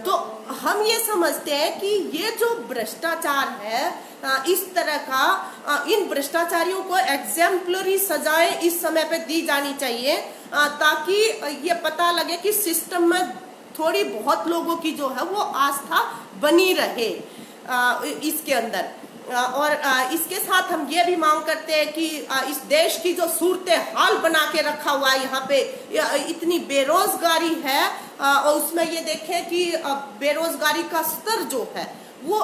तो हम ये समझते हैं कि ये जो भ्रष्टाचार है, इस तरह का, इन भ्रष्टाचारियों को एग्जाम्पलरी सजाएं इस समय पे दी जानी चाहिए, ताकि ये पता लगे कि सिस्टम में थोड़ी बहुत लोगों की जो है वो आस्था बनी रहे इसके अंदर। और इसके साथ हम ये भी मांग करते हैं कि इस देश की जो सूरत हाल बना के रखा हुआ है, यहाँ पे इतनी बेरोजगारी है, और उसमें ये देखें कि बेरोजगारी का स्तर जो है वो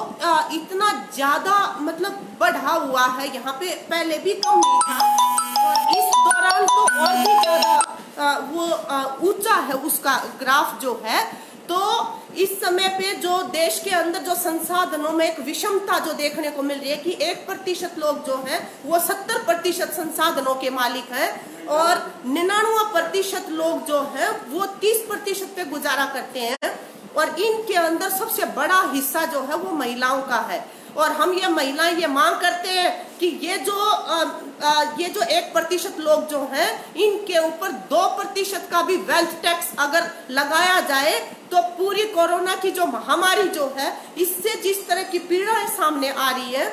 इतना ज्यादा मतलब बढ़ा हुआ है, यहाँ पे पहले भी कम नहीं था, और इस दौरान तो और भी ज्यादा वो ऊंचा है उसका ग्राफ जो है। तो इस समय पे जो देश के अंदर जो संसाधनों में एक विषमता जो देखने को मिल रही है कि 1% लोग जो हैं वो 70% संसाधनों के मालिक हैं, और 99% लोग जो हैं वो 30% पे गुजारा करते हैं, और इनके अंदर सबसे बड़ा हिस्सा जो है वो महिलाओं का है। और हम ये महिलाएं ये मांग करते हैं कि ये जो 1% लोग जो हैं, इनके ऊपर 2% का भी वेल्थ टैक्स अगर लगाया जाए तो पूरी कोरोना की जो महामारी जो है, इससे जिस तरह की पीड़ाएं सामने आ रही है,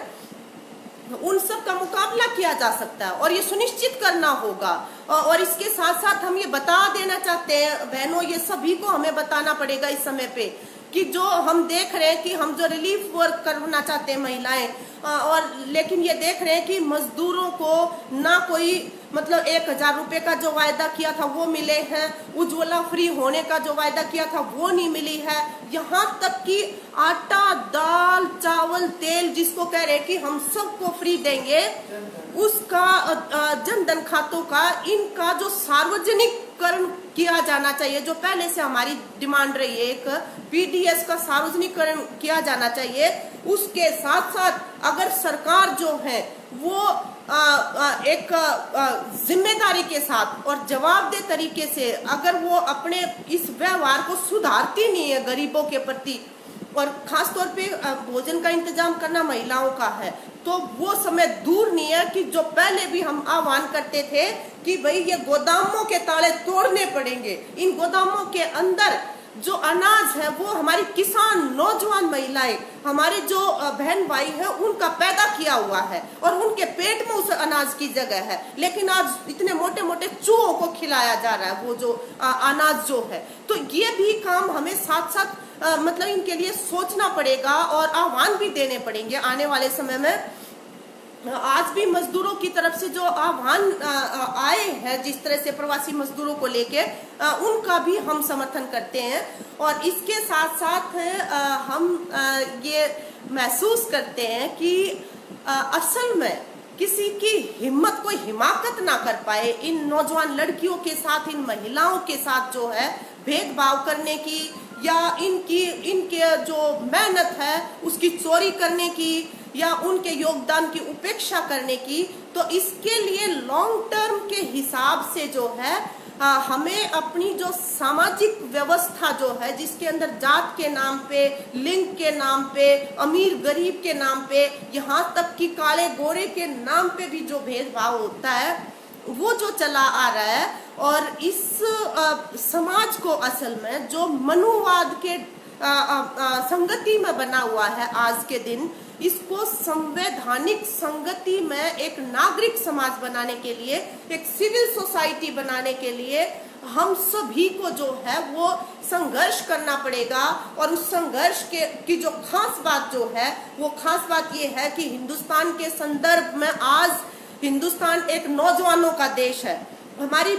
उन सब का मुकाबला किया जा सकता है, और ये सुनिश्चित करना होगा। और इसके साथ साथ हम ये बता देना चाहते हैं बहनों, ये सभी को हमें बताना पड़ेगा इस समय पे कि जो हम देख रहे हैं कि हम जो रिलीफ वर्क करना चाहते हैं महिलाएं, और लेकिन ये देख रहे हैं कि मजदूरों को ना कोई मतलब 1000 रुपए का जो वायदा किया था वो मिले हैं, उज्ज्वला फ्री होने का जो वायदा किया था वो नहीं मिली है, यहाँ तक कि आटा दाल चावल तेल जिसको कह रहे हैं कि हम सबको फ्री देंगे, उसका जनधन खातों का इनका जो सार्वजनिकरण किया जाना चाहिए, जो पहले से हमारी डिमांड रही है, एक पीडीएस का सार्वजनिकरण किया जाना चाहिए। उसके साथ साथ अगर सरकार जो है वो एक जिम्मेदारी के साथ और जवाबदेह तरीके से अगर वो अपने इस व्यवहार को सुधारती नहीं है गरीबों के प्रति, और खास तौर पे भोजन का इंतजाम करना महिलाओं का है, तो वो समय दूर नहीं है कि जो पहले भी हम आह्वान करते थे कि भाई ये गोदामों के ताले तोड़ने पड़ेंगे, इन गोदामों के अंदर जो अनाज है वो हमारी किसान नौजवान महिलाएं, हमारे जो बहन भाई हैं उनका पैदा किया हुआ है, और उनके पेट में उस अनाज की जगह है, लेकिन आज इतने मोटे मोटे चूहों को खिलाया जा रहा है वो जो अनाज जो है। तो ये भी काम हमें साथ साथ मतलब इनके लिए सोचना पड़ेगा और आह्वान भी देने पड़ेंगे आने वाले समय में। आज भी मजदूरों की तरफ से जो आह्वान आए हैं जिस तरह से प्रवासी मजदूरों को लेके, उनका भी हम समर्थन करते हैं। और इसके साथ साथ हम ये महसूस करते हैं कि असल में किसी की हिम्मत, कोई हिमाकत ना कर पाए इन नौजवान लड़कियों के साथ, इन महिलाओं के साथ जो है भेदभाव करने की, या इनके जो मेहनत है उसकी चोरी करने की, या उनके योगदान की उपेक्षा करने की। तो इसके लिए लॉन्ग टर्म के हिसाब से जो है हमें अपनी जो सामाजिक व्यवस्था जो है, जिसके अंदर जात के नाम पे, लिंग के नाम पे, अमीर गरीब के नाम पे, यहाँ तक कि काले गोरे के नाम पे भी जो भेदभाव होता है वो जो चला आ रहा है, और इस समाज को असल में जो मनुवाद के संगति में बना हुआ है आज के दिन, इसको संवैधानिक संगति में एक नागरिक समाज बनाने के लिए, एक सिविल सोसाइटी बनाने के लिए हम सभी को जो है वो संघर्ष करना पड़ेगा। और उस संघर्ष की जो खास बात जो है, वो खास बात ये है कि हिंदुस्तान के संदर्भ में आज हिंदुस्तान एक नौजवानों का देश है। हमारी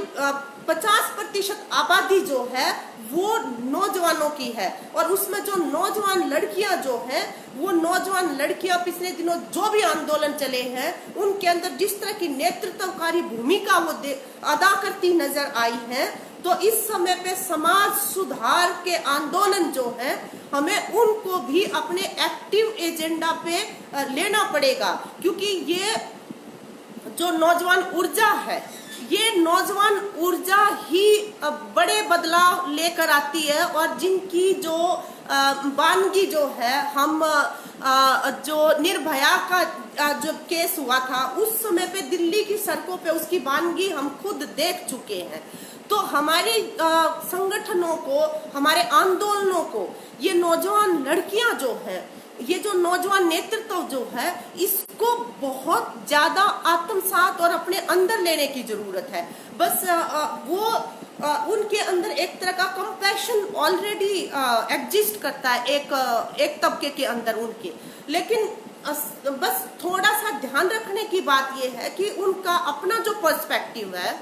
50% आबादी जो है वो नौजवानों की है, और उसमें जो नौजवान लड़कियां जो हैं, वो नौजवान लड़कियां पिछले दिनों जो भी आंदोलन चले हैं उनके अंदर जिस तरह की नेतृत्वकारी भूमिका वो अदा करती नजर आई है, तो इस समय पे समाज सुधार के आंदोलन जो है हमें उनको भी अपने एक्टिव एजेंडा पे लेना पड़ेगा, क्योंकि ये जो नौजवान ऊर्जा है, ये नौजवान ऊर्जा ही बड़े बदलाव लेकर आती है। और जिनकी जो वानगी जो है, हम जो निर्भया का जो केस हुआ था उस समय पे दिल्ली की सड़कों पे उसकी वानगी हम खुद देख चुके हैं। तो हमारे संगठनों को, हमारे आंदोलनों को, ये नौजवान लड़कियां जो हैं, ये जो नौजवान नेतृत्व जो है, इसको बहुत ज्यादा आत्मसात और अपने अंदर लेने की जरूरत है। बस वो उनके अंदर एक तरह का कंपैशन ऑलरेडी एग्जिस्ट करता है एक तबके के अंदर उनके, लेकिन बस थोड़ा सा ध्यान रखने की बात ये है कि उनका अपना जो पर्सपेक्टिव है,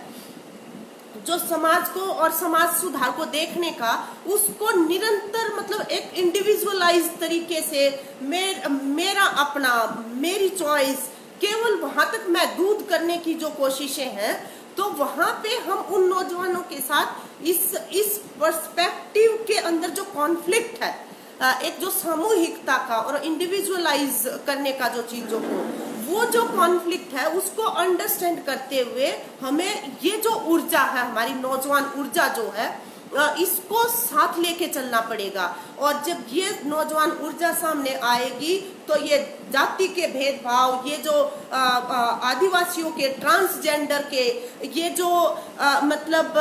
जो समाज को और समाज सुधार को देखने का, उसको निरंतर मतलब एक इंडिविजुअलाइज तरीके से मेरा अपना, मेरी चॉइस, केवल वहां तक महदूद करने की जो कोशिशें हैं, तो वहां पे हम उन नौजवानों के साथ इस पर्सपेक्टिव के अंदर जो कॉन्फ्लिक्ट है, एक जो सामूहिकता का और इंडिविजुअलाइज करने का जो चीजों को, वो जो कॉन्फ्लिक्ट है उसको अंडरस्टैंड करते हुए हमें ये जो ऊर्जा है, हमारी नौजवान ऊर्जा जो है, इसको साथ लेके चलना पड़ेगा। और जब ये नौजवान ऊर्जा सामने आएगी तो ये जाति के भेदभाव, ये जो आदिवासियों के, ट्रांसजेंडर के, ये जो मतलब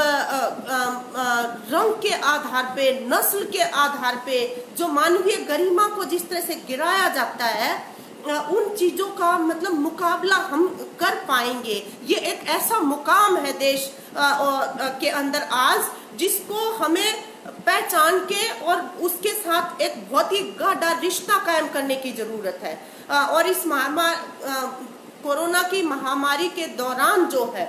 रंग के आधार पे, नस्ल के आधार पे जो मानवीय गरिमा को जिस तरह से गिराया जाता है, उन चीजों का मतलब मुकाबला हम कर पाएंगे। ये एक ऐसा मुकाम है देश के अंदर आज, जिसको हमें पहचान के और उसके साथ एक बहुत ही गाढ़ा रिश्ता कायम करने की जरूरत है। और इस कोरोना की महामारी के दौरान जो है,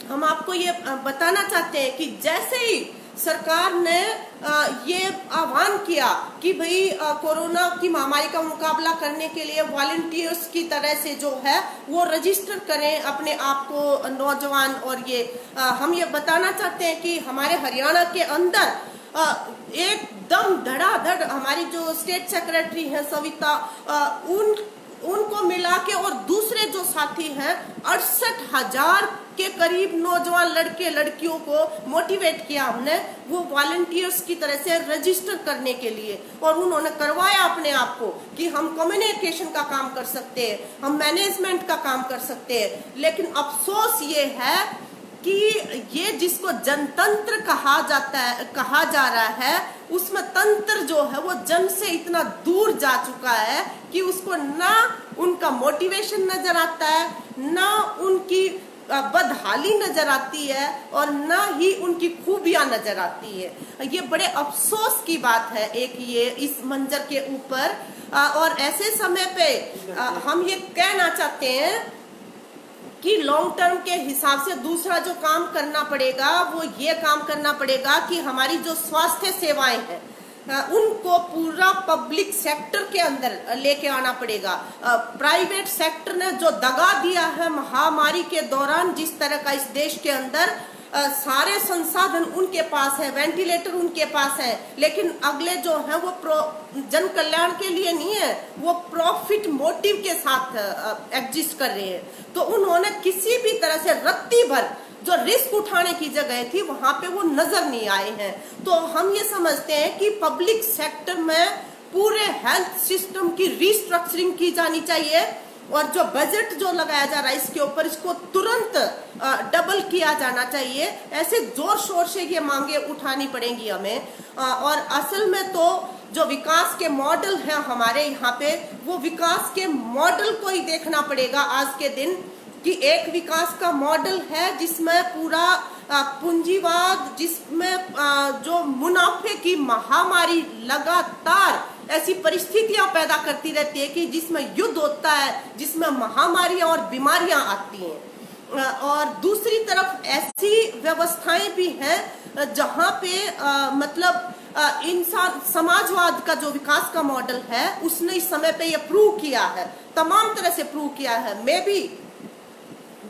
हम आपको ये बताना चाहते हैं कि जैसे ही सरकार ने ये आह्वान किया कि भाई कोरोना की महामारी का मुकाबला करने के लिए वॉलंटियर्स की तरह से जो है वो रजिस्टर करें अपने आप को नौजवान, और ये हम ये बताना चाहते हैं कि हमारे हरियाणा के अंदर एकदम धड़ाधड़ हमारी जो स्टेट सेक्रेटरी है सविता, उनको मिला के और दूसरे जो साथी हैं 68,000 के करीब नौजवान लड़के लड़कियों को मोटिवेट किया हमने, वो वॉलंटियर्स की तरह से रजिस्टर करने के लिए। और उन्होंने करवाया अपने आप को कि हम कम्युनिकेशन का काम कर सकते हैं, हम मैनेजमेंट का काम कर सकते हैं। लेकिन अफसोस ये है कि ये जिसको जनतंत्र कहा जा रहा है, उसमें तंत्र जो है वो जन से इतना दूर जा चुका है कि उसको ना उनका मोटिवेशन नजर आता है, ना उनकी बदहाली नजर आती है, और ना ही उनकी खूबियां नजर आती है। ये बड़े अफसोस की बात है एक ये इस मंजर के ऊपर। और ऐसे समय पे हम ये कहना चाहते हैं कि लॉन्ग टर्म के हिसाब से दूसरा जो काम करना पड़ेगा वो ये काम करना पड़ेगा कि हमारी जो स्वास्थ्य सेवाएं हैं, उनको पूरा पब्लिक सेक्टर के अंदर लेके आना पड़ेगा। प्राइवेट सेक्टर ने जो दगा दिया है महामारी के दौरान, जिस तरह का इस देश के अंदर सारे संसाधन उनके पास है, वेंटिलेटर उनके पास है, लेकिन अगले जो है वो जन कल्याण के लिए नहीं है, वो प्रॉफिट मोटिव के साथ एग्जिस्ट कर रहे हैं। तो उन्होंने किसी भी तरह से रत्ती भर जो रिस्क उठाने की जगह थी वहां पे वो नजर नहीं आए हैं। तो हम ये समझते हैं कि पब्लिक सेक्टर में पूरे हेल्थ सिस्टम की रिस्ट्रक्चरिंग की जानी चाहिए, और जो बजट जो लगाया जा रहा है इसके ऊपर, इसको तुरंत डबल किया जाना चाहिए। ऐसे जोर शोर से ये मांगे उठानी पड़ेंगी हमें। और असल में तो जो विकास के मॉडल हैं हमारे यहाँ पे, वो विकास के मॉडल को ही देखना पड़ेगा आज के दिन, कि एक विकास का मॉडल है जिसमें पूरा पूंजीवाद, जिसमें जो मुनाफे की महामारी लगातार ऐसी परिस्थितियां पैदा करती रहती है कि जिसमें युद्ध होता है, जिसमें महामारियां और बीमारियां आती हैं। और दूसरी तरफ ऐसी व्यवस्थाएं भी हैं जहां पे मतलब इंसान समाजवाद का जो विकास का मॉडल है उसने इस समय पे ये प्रूव किया है, तमाम तरह से प्रूव किया है। मे भी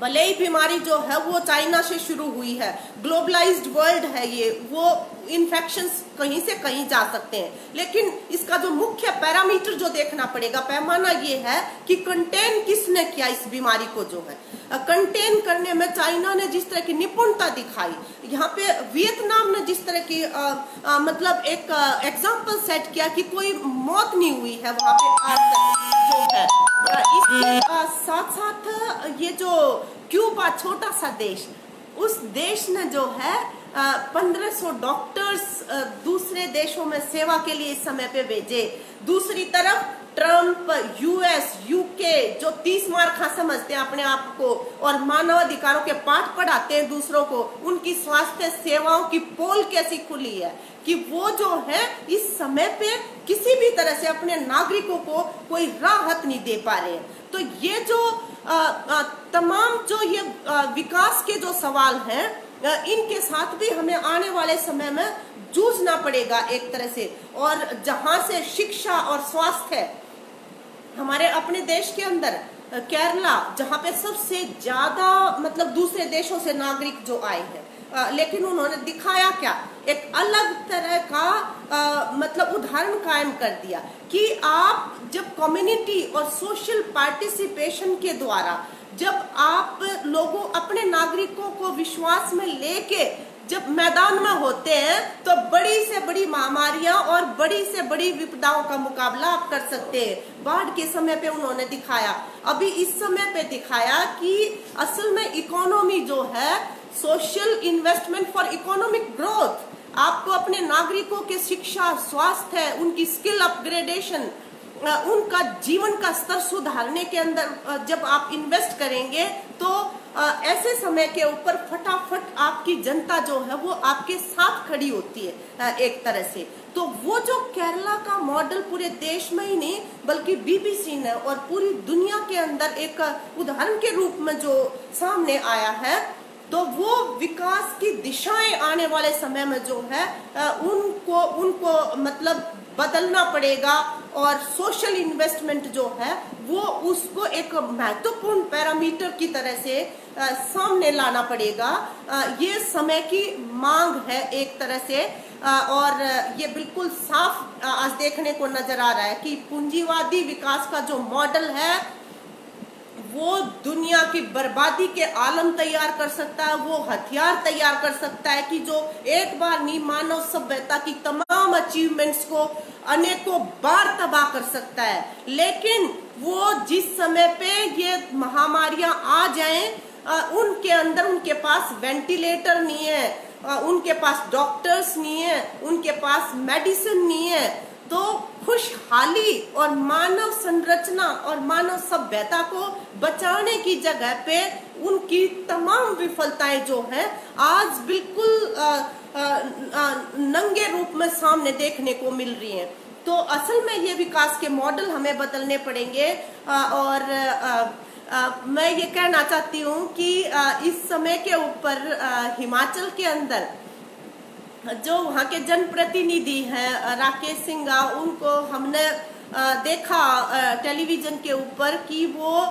भले ही बीमारी जो है वो चाइना से शुरू हुई है, ग्लोबलाइज्ड वर्ल्ड है ये, वो इन्फेक्शंस कहीं से कहीं जा सकते हैं, लेकिन इसका जो मुख्य पैरामीटर जो देखना पड़ेगा, पैमाना ये है कि कंटेन किसने किया इस बीमारी को। जो है कंटेन करने में चाइना ने जिस तरह की निपुणता दिखाई, यहाँ पे वियतनाम ने जिस तरह की मतलब एक एग्जाम्पल सेट किया कि कोई मौत नहीं हुई है वहां पे आज तक जो है। इसके साथ साथ ये जो क्यूबा छोटा सा देश, उस देश ने जो है 1500 डॉक्टर्स दूसरे देशों में सेवा के लिए इस समय पे भेजे। दूसरी तरफ ट्रंप, यूएस, यूके जो 30 मार खा समझते हैं अपने आप को और मानवाधिकारों के पाठ पढ़ाते हैं दूसरों को, उनकी स्वास्थ्य सेवाओं की पोल कैसी खुली है कि वो जो है इस समय पे किसी भी तरह से अपने नागरिकों को कोई राहत नहीं दे पा रहे हैं। तो ये जो तमाम जो ये विकास के जो सवाल हैं, इनके साथ भी हमें आने वाले समय में जूझना पड़ेगा एक तरह से। और जहां से शिक्षा और स्वास्थ्य हमारे अपने देश के अंदर केरला, जहां पे सबसे ज्यादा मतलब दूसरे देशों से नागरिक जो आए हैं, लेकिन उन्होंने दिखाया क्या, एक अलग तरह का मतलब उदाहरण कायम कर दिया कि आप जब कम्युनिटी और सोशल पार्टिसिपेशन के द्वारा जब आप लोगों अपने नागरिकों को विश्वास में लेके जब मैदान में होते हैं तो बड़ी से बड़ी महामारियां और बड़ी से बड़ी विपदाओं का मुकाबला आप कर सकते हैं। बाढ़ के समय पे उन्होंने दिखाया, अभी इस समय पे दिखाया कि असल में इकोनॉमी जो है, social investment for economic growth, आपको अपने नागरिकों के शिक्षा, स्वास्थ्य, उनकी स्किल अपग्रेडेशन, उनका जीवन का स्तर सुधारने के अंदर जब आप इन्वेस्ट करेंगे तो ऐसे समय के ऊपर फटाफट आपकी जनता जो है वो आपके साथ खड़ी होती है एक तरह से। तो वो जो केरला का मॉडल पूरे देश में ही नहीं बल्कि बीबीसी ने और पूरी दुनिया के अंदर एक उदाहरण के रूप में जो सामने आया है, तो वो विकास की दिशाएं आने वाले समय में जो है उनको मतलब बदलना पड़ेगा। और सोशल इन्वेस्टमेंट जो है वो उसको एक महत्वपूर्ण पैरामीटर की तरह से सामने लाना पड़ेगा। ये समय की मांग है एक तरह से, और ये बिल्कुल साफ आज देखने को नजर आ रहा है कि पूंजीवादी विकास का जो मॉडल है वो दुनिया की बर्बादी के आलम तैयार कर सकता है, वो हथियार तैयार कर सकता है कि जो एक बार नहीं मानव सभ्यता की तमाम अचीवमेंट्स को अनेकों बार तबाह कर सकता है। लेकिन वो जिस समय पे ये महामारियां आ जाएं, उनके अंदर उनके पास वेंटिलेटर नहीं है, उनके पास डॉक्टर्स नहीं है, उनके पास मेडिसिन नहीं है, तो खुशहाली और मानव संरचना और मानव सभ्यता को बचाने की जगह पे उनकी तमाम विफलताएं जो हैं आज बिल्कुल नंगे रूप में सामने देखने को मिल रही हैं। तो असल में ये विकास के मॉडल हमें बदलने पड़ेंगे। और मैं ये कहना चाहती हूँ कि इस समय के ऊपर हिमाचल के अंदर जो वहाँ के जनप्रतिनिधि हैं राकेश सिंघा, उनको हमने देखा टेलीविजन के ऊपर कि वो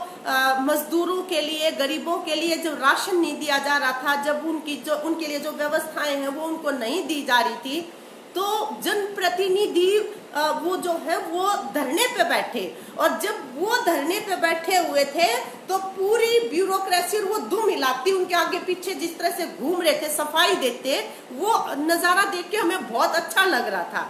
मजदूरों के लिए, गरीबों के लिए जो राशन नहीं दिया जा रहा था, जब उनके लिए जो व्यवस्थाएं हैं वो उनको नहीं दी जा रही थी, तो जनप्रतिनिधि वो जो है वो धरने पे बैठे। और जब वो धरने पे बैठे हुए थे तो पूरी ब्यूरोक्रेसी और वो दुम हिलाती उनके आगे पीछे जिस तरह से घूम रहे थे, सफाई देते, वो नजारा देख के हमें बहुत अच्छा लग रहा था।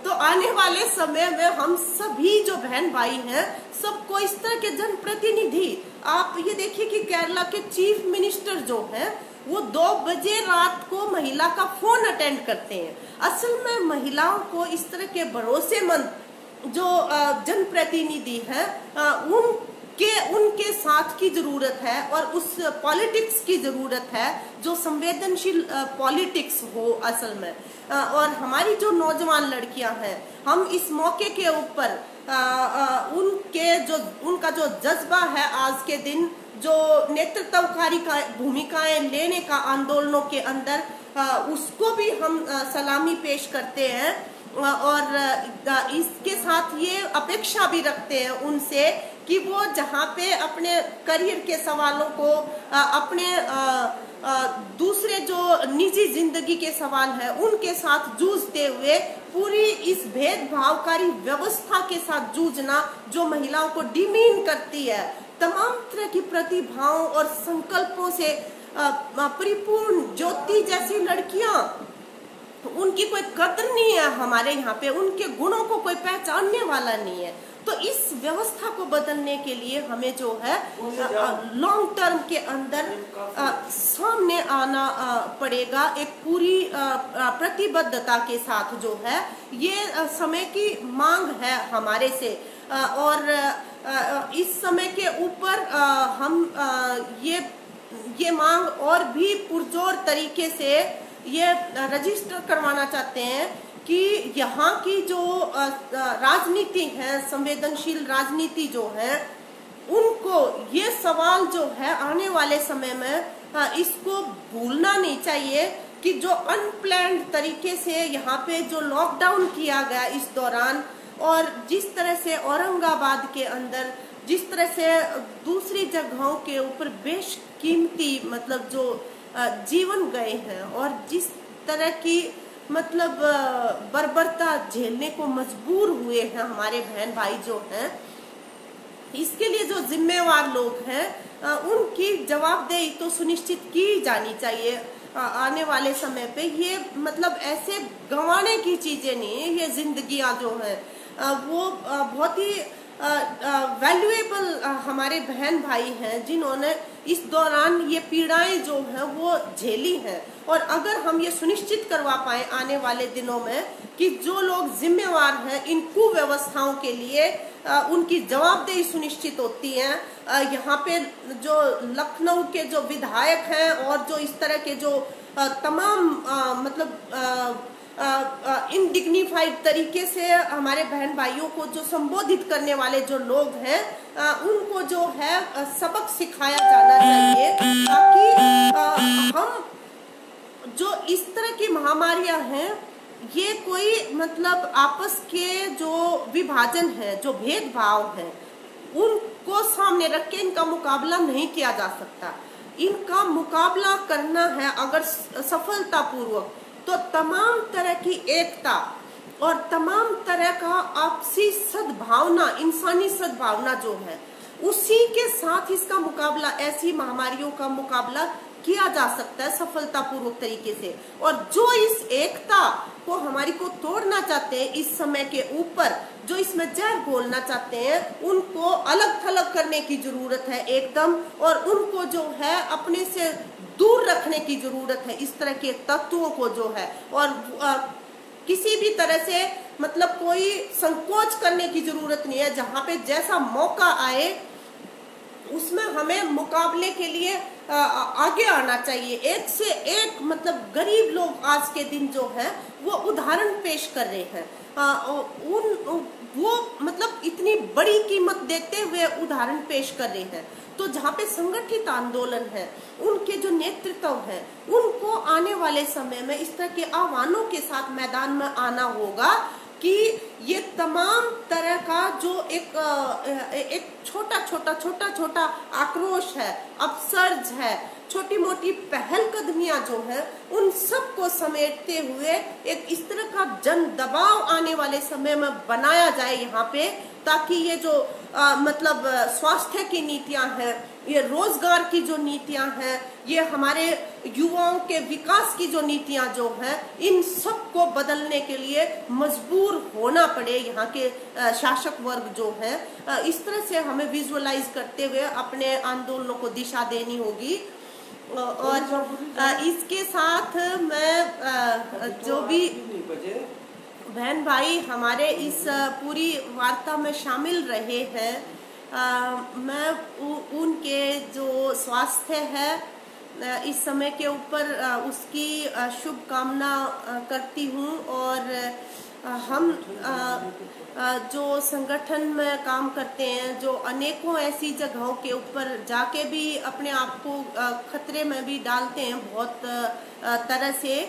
तो आने वाले समय में हम सभी जो बहन भाई हैं, सबको इस तरह के जनप्रतिनिधि, आप ये देखिए कि केरला के चीफ मिनिस्टर जो हैं वो 2 बजे रात को महिला का फोन अटेंड करते हैं। असल में महिलाओं को इस तरह के भरोसेमंद जो जनप्रतिनिधि हैं उनके साथ की जरूरत है, और उस पॉलिटिक्स की जरूरत है जो संवेदनशील पॉलिटिक्स हो असल में। और हमारी जो नौजवान लड़कियां हैं, हम इस मौके के ऊपर उनका जो जज्बा है आज के दिन, जो नेतृत्वकारी भूमिकाएं लेने का आंदोलनों के अंदर, उसको भी हम सलामी पेश करते हैं। और इसके साथ ये अपेक्षा भी रखते हैं उनसे कि वो जहाँ पे अपने करियर के सवालों को, अपने दूसरे जो निजी जिंदगी के सवाल है उनके साथ जूझते हुए, पूरी इस भेदभावकारी व्यवस्था के साथ जूझना जो महिलाओं को डिमीन करती है, तमाम तरह की प्रतिभाओं और संकल्पों से परिपूर्ण ज्योति जैसी लड़कियां, उनकी कोई कदर नहीं है हमारे यहाँ पे, उनके गुणों को कोई पहचानने वाला नहीं है। तो इस व्यवस्था को बदलने के लिए हमें जो है लॉन्ग टर्म के अंदर सामने आना पड़ेगा, एक पूरी प्रतिबद्धता के साथ जो है, ये समय की मांग है हमारे से। और इस समय के ऊपर हम ये मांग और भी पुरजोर तरीके से ये रजिस्टर करवाना चाहते हैं कि यहाँ की जो राजनीति है, संवेदनशील राजनीति जो है, उनको ये सवाल जो है आने वाले समय में इसको भूलना नहीं चाहिए कि जो अनप्लान्ड तरीके से यहाँ पे जो लॉकडाउन किया गया इस दौरान, और जिस तरह से औरंगाबाद के अंदर, जिस तरह से दूसरी जगहों के ऊपर बेशकीमती मतलब जो जीवन गए हैं, और जिस तरह की मतलब बर्बरता झेलने को मजबूर हुए हैं हमारे बहन भाई जो हैं, इसके लिए जो जिम्मेवार लोग हैं उनकी जवाबदेही तो सुनिश्चित की जानी चाहिए आने वाले समय पे। ये मतलब ऐसे गंवाने की चीजें नहीं है, ये जिंदगियां जो हैं वो बहुत ही वैल्यूएबल हमारे बहन भाई हैं जिन्होंने इस दौरान ये पीड़ाएं जो हैं वो झेली हैं। और अगर हम ये सुनिश्चित करवा पाए आने वाले दिनों में कि जो लोग जिम्मेवार हैं इन कुव्यवस्थाओं के लिए, उनकी जवाबदेही सुनिश्चित होती है। यहाँ पे जो लखनऊ के जो विधायक हैं और जो इस तरह के जो तमाम मतलब इनडिग्निफाइड तरीके से हमारे बहन भाइयों को जो संबोधित करने वाले जो लोग हैं, उनको जो है सबक सिखाया जाना चाहिए, ताकि हम जो इस तरह की महामारियां हैं, ये कोई मतलब आपस के जो विभाजन है, जो भेदभाव है, उनको सामने रख के इनका मुकाबला नहीं किया जा सकता। इनका मुकाबला करना है अगर सफलतापूर्वक, तो तमाम तरह की एकता और तमाम तरह का आपसी सद्भावना, इंसानी सद्भावना जो है, उसी के साथ इसका मुकाबला, ऐसी महामारियों का मुकाबला किया जा सकता है सफलतापूर्वक तरीके से। और जो इस एकता को हमारी को तोड़ना चाहते हैं इस समय के ऊपर, जो इसमें जहर घोलना चाहते हैं, उनको अलग थलग करने की जरूरत है एकदम, और उनको जो है अपने से दूर रखने की जरूरत है इस तरह के तत्वों को जो है। और किसी भी तरह से मतलब कोई संकोच करने की जरूरत नहीं है। जहाँ पे जैसा मौका आए उसमें हमें मुकाबले के लिए आगे आना चाहिए। एक से एक मतलब गरीब लोग आज के दिन जो है वो उदाहरण पेश कर रहे हैं। वो मतलब इतनी बड़ी कीमत देते हुए उदाहरण पेश कर रहे हैं। तो जहाँ पे संगठित आंदोलन है, उनके जो नेतृत्व है, उनको आने वाले समय में इस तरह के आह्वानों के साथ मैदान में आना होगा कि ये तमाम तरह का जो एक छोटा आक्रोश है, अपसर्ज है, छोटी मोटी पहल कदमियां जो है, उन सबको समेटते हुए एक इस तरह का जन दबाव आने वाले समय में बनाया जाए यहाँ पे, ताकि ये जो मतलब स्वास्थ्य की नीतियां हैं, ये रोजगार की जो नीतियां हैं, ये हमारे युवाओं के विकास की जो नीतियां जो हैं, इन सब को बदलने के लिए मजबूर होना पड़े यहाँ के शासक वर्ग जो है। इस तरह से हमें विजुअलाइज करते हुए अपने आंदोलनों को दिशा देनी होगी। और इसके साथ मैं जो भी बहन भाई हमारे इस पूरी वार्ता में शामिल रहे हैं, मैं उनके जो स्वास्थ्य है इस समय के ऊपर उसकी शुभकामना करती हूँ। और हम जो संगठन में काम करते हैं, जो अनेकों ऐसी जगहों के ऊपर जाके भी अपने आप को खतरे में भी डालते हैं बहुत तरह से,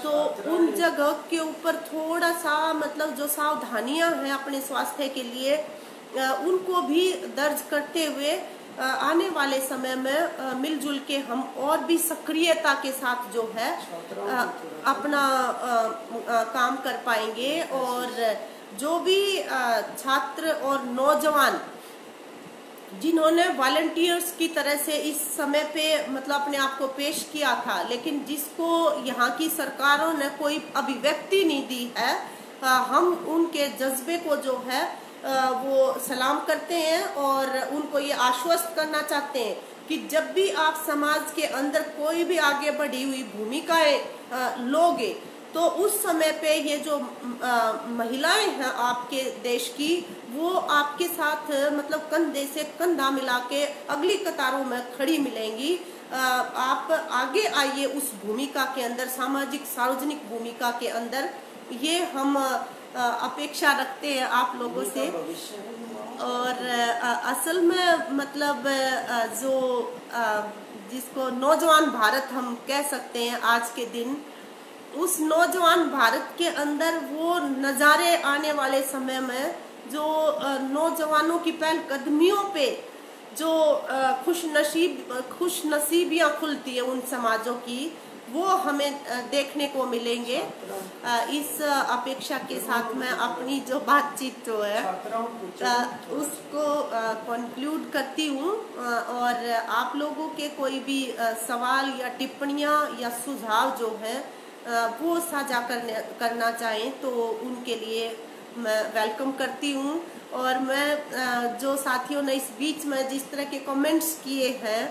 तो उन जगह के ऊपर थोड़ा सा मतलब जो सावधानियां हैं अपने स्वास्थ्य के लिए, उनको भी दर्ज करते हुए आने वाले समय में मिलजुल के हम और भी सक्रियता के साथ जो है अपना काम कर पाएंगे। और जो भी छात्र और नौजवान जिन्होंने वॉलंटियर्स की तरह से इस समय पे मतलब अपने आप को पेश किया था, लेकिन जिसको यहाँ की सरकारों ने कोई अभिव्यक्ति नहीं दी है, हम उनके जज्बे को जो है वो सलाम करते हैं और उनको ये आश्वस्त करना चाहते हैं कि जब भी आप समाज के अंदर कोई भी आगे बढ़ी हुई भूमिकाएं लोगे, तो उस समय पे ये जो महिलाएं हैं आपके देश की, वो आपके साथ मतलब कंधे से कंधा मिला के अगली कतारों में खड़ी मिलेंगी। आप आगे आइए उस भूमिका के अंदर, सामाजिक सार्वजनिक भूमिका के अंदर, ये हम अपेक्षा रखते हैं आप लोगों से। और असल में मतलब जो जिसको नौजवान भारत हम कह सकते हैं आज के दिन, उस नौजवान भारत के अंदर वो नज़ारे आने वाले समय में जो नौजवानों की पहल कदमियों पे जो खुश नसीबियाँ खुलती है उन समाजों की, वो हमें देखने को मिलेंगे। इस अपेक्षा के साथ मैं अपनी जो बातचीत जो है उसको कंक्लूड करती हूँ। और आप लोगों के कोई भी सवाल या टिप्पणियाँ या सुझाव जो है वो साझा करना चाहें तो उनके लिए मैं वेलकम करती हूँ। और मैं जो साथियों ने इस बीच में जिस तरह के कमेंट्स किए हैं,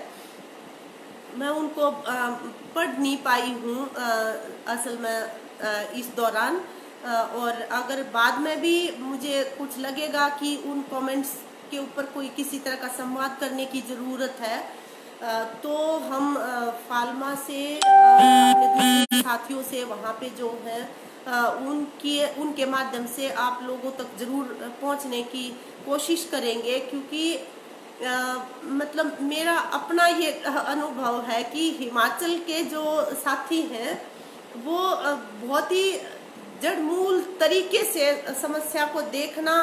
मैं उनको पढ़ नहीं पाई हूँ असल में इस दौरान। और अगर बाद में भी मुझे कुछ लगेगा कि उन कमेंट्स के ऊपर कोई किसी तरह का संवाद करने की ज़रूरत है, तो हम फालमा से अपने दूसरे साथियों से वहाँ पे जो है उनके माध्यम से आप लोगों तक जरूर पहुँचने की कोशिश करेंगे। क्योंकि मतलब मेरा अपना ये अनुभव है कि हिमाचल के जो साथी हैं वो बहुत ही जड़मूल तरीके से समस्या को देखना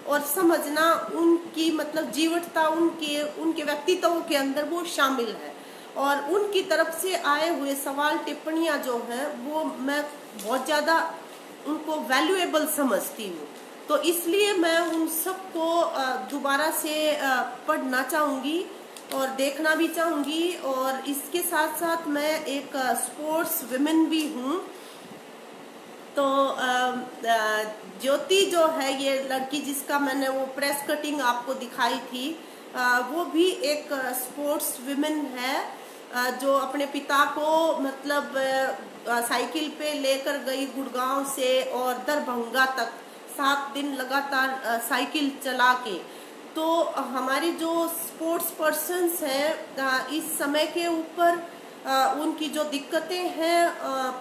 और समझना, उनकी मतलब जीवटता उनके व्यक्तित्व के अंदर वो शामिल है। और उनकी तरफ से आए हुए सवाल टिप्पणियां जो हैं वो मैं बहुत ज़्यादा उनको वैल्यूएबल समझती हूँ। तो इसलिए मैं उन सबको दोबारा से पढ़ना चाहूँगी और देखना भी चाहूँगी। और इसके साथ साथ मैं एक स्पोर्ट्स विमेन भी हूँ। तो ज्योति जो है ये लड़की जिसका मैंने वो प्रेस कटिंग आपको दिखाई थी, वो भी एक स्पोर्ट्स विमेन है जो अपने पिता को मतलब साइकिल पे लेकर गई गुड़गांव से और दरभंगा तक 7 दिन लगातार साइकिल चला के तो हमारी जो स्पोर्ट्स पर्सन्स हैं इस समय के ऊपर उनकी जो दिक्कतें हैं,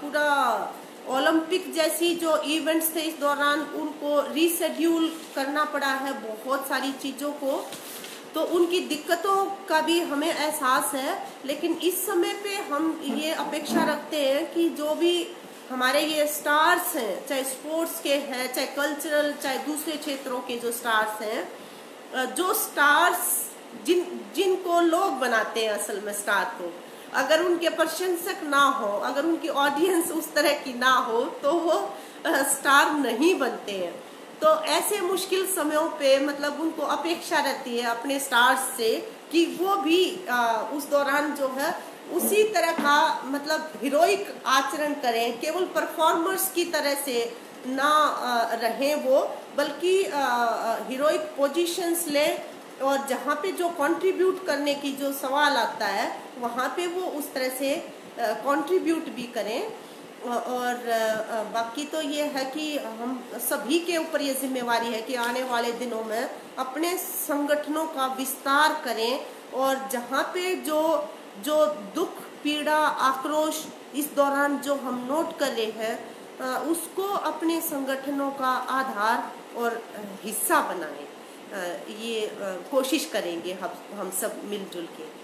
पूरा ओलंपिक जैसी जो इवेंट्स थे इस दौरान उनको रीशेड्यूल करना पड़ा है बहुत सारी चीज़ों को, तो उनकी दिक्कतों का भी हमें एहसास है। लेकिन इस समय पे हम ये अपेक्षा रखते हैं कि जो भी हमारे ये स्टार्स हैं, चाहे स्पोर्ट्स के हैं, चाहे कल्चरल, चाहे दूसरे क्षेत्रों के जो स्टार्स हैं, जो स्टार्स जिनको लोग बनाते हैं असल में स्टार को, अगर उनके प्रशंसक ना हो, अगर उनकी ऑडियंस उस तरह की ना हो तो वो स्टार नहीं बनते हैं। तो ऐसे मुश्किल समयों पे मतलब उनको अपेक्षा रहती है अपने स्टार्स से कि वो भी उस दौरान जो है उसी तरह का मतलब हीरोइक आचरण करें, केवल परफॉर्मर्स की तरह से ना रहें वो, बल्कि हीरोइक पोजीशंस लें और जहाँ पे जो कंट्रीब्यूट करने की जो सवाल आता है वहाँ पे वो उस तरह से कंट्रीब्यूट भी करें। और बाकी तो ये है कि हम सभी के ऊपर ये जिम्मेवारी है कि आने वाले दिनों में अपने संगठनों का विस्तार करें और जहाँ पे जो दुख, पीड़ा, आक्रोश इस दौरान जो हम नोट कर रहे हैं उसको अपने संगठनों का आधार और हिस्सा बनाएं। ये कोशिश करेंगे हम सब मिलजुल के।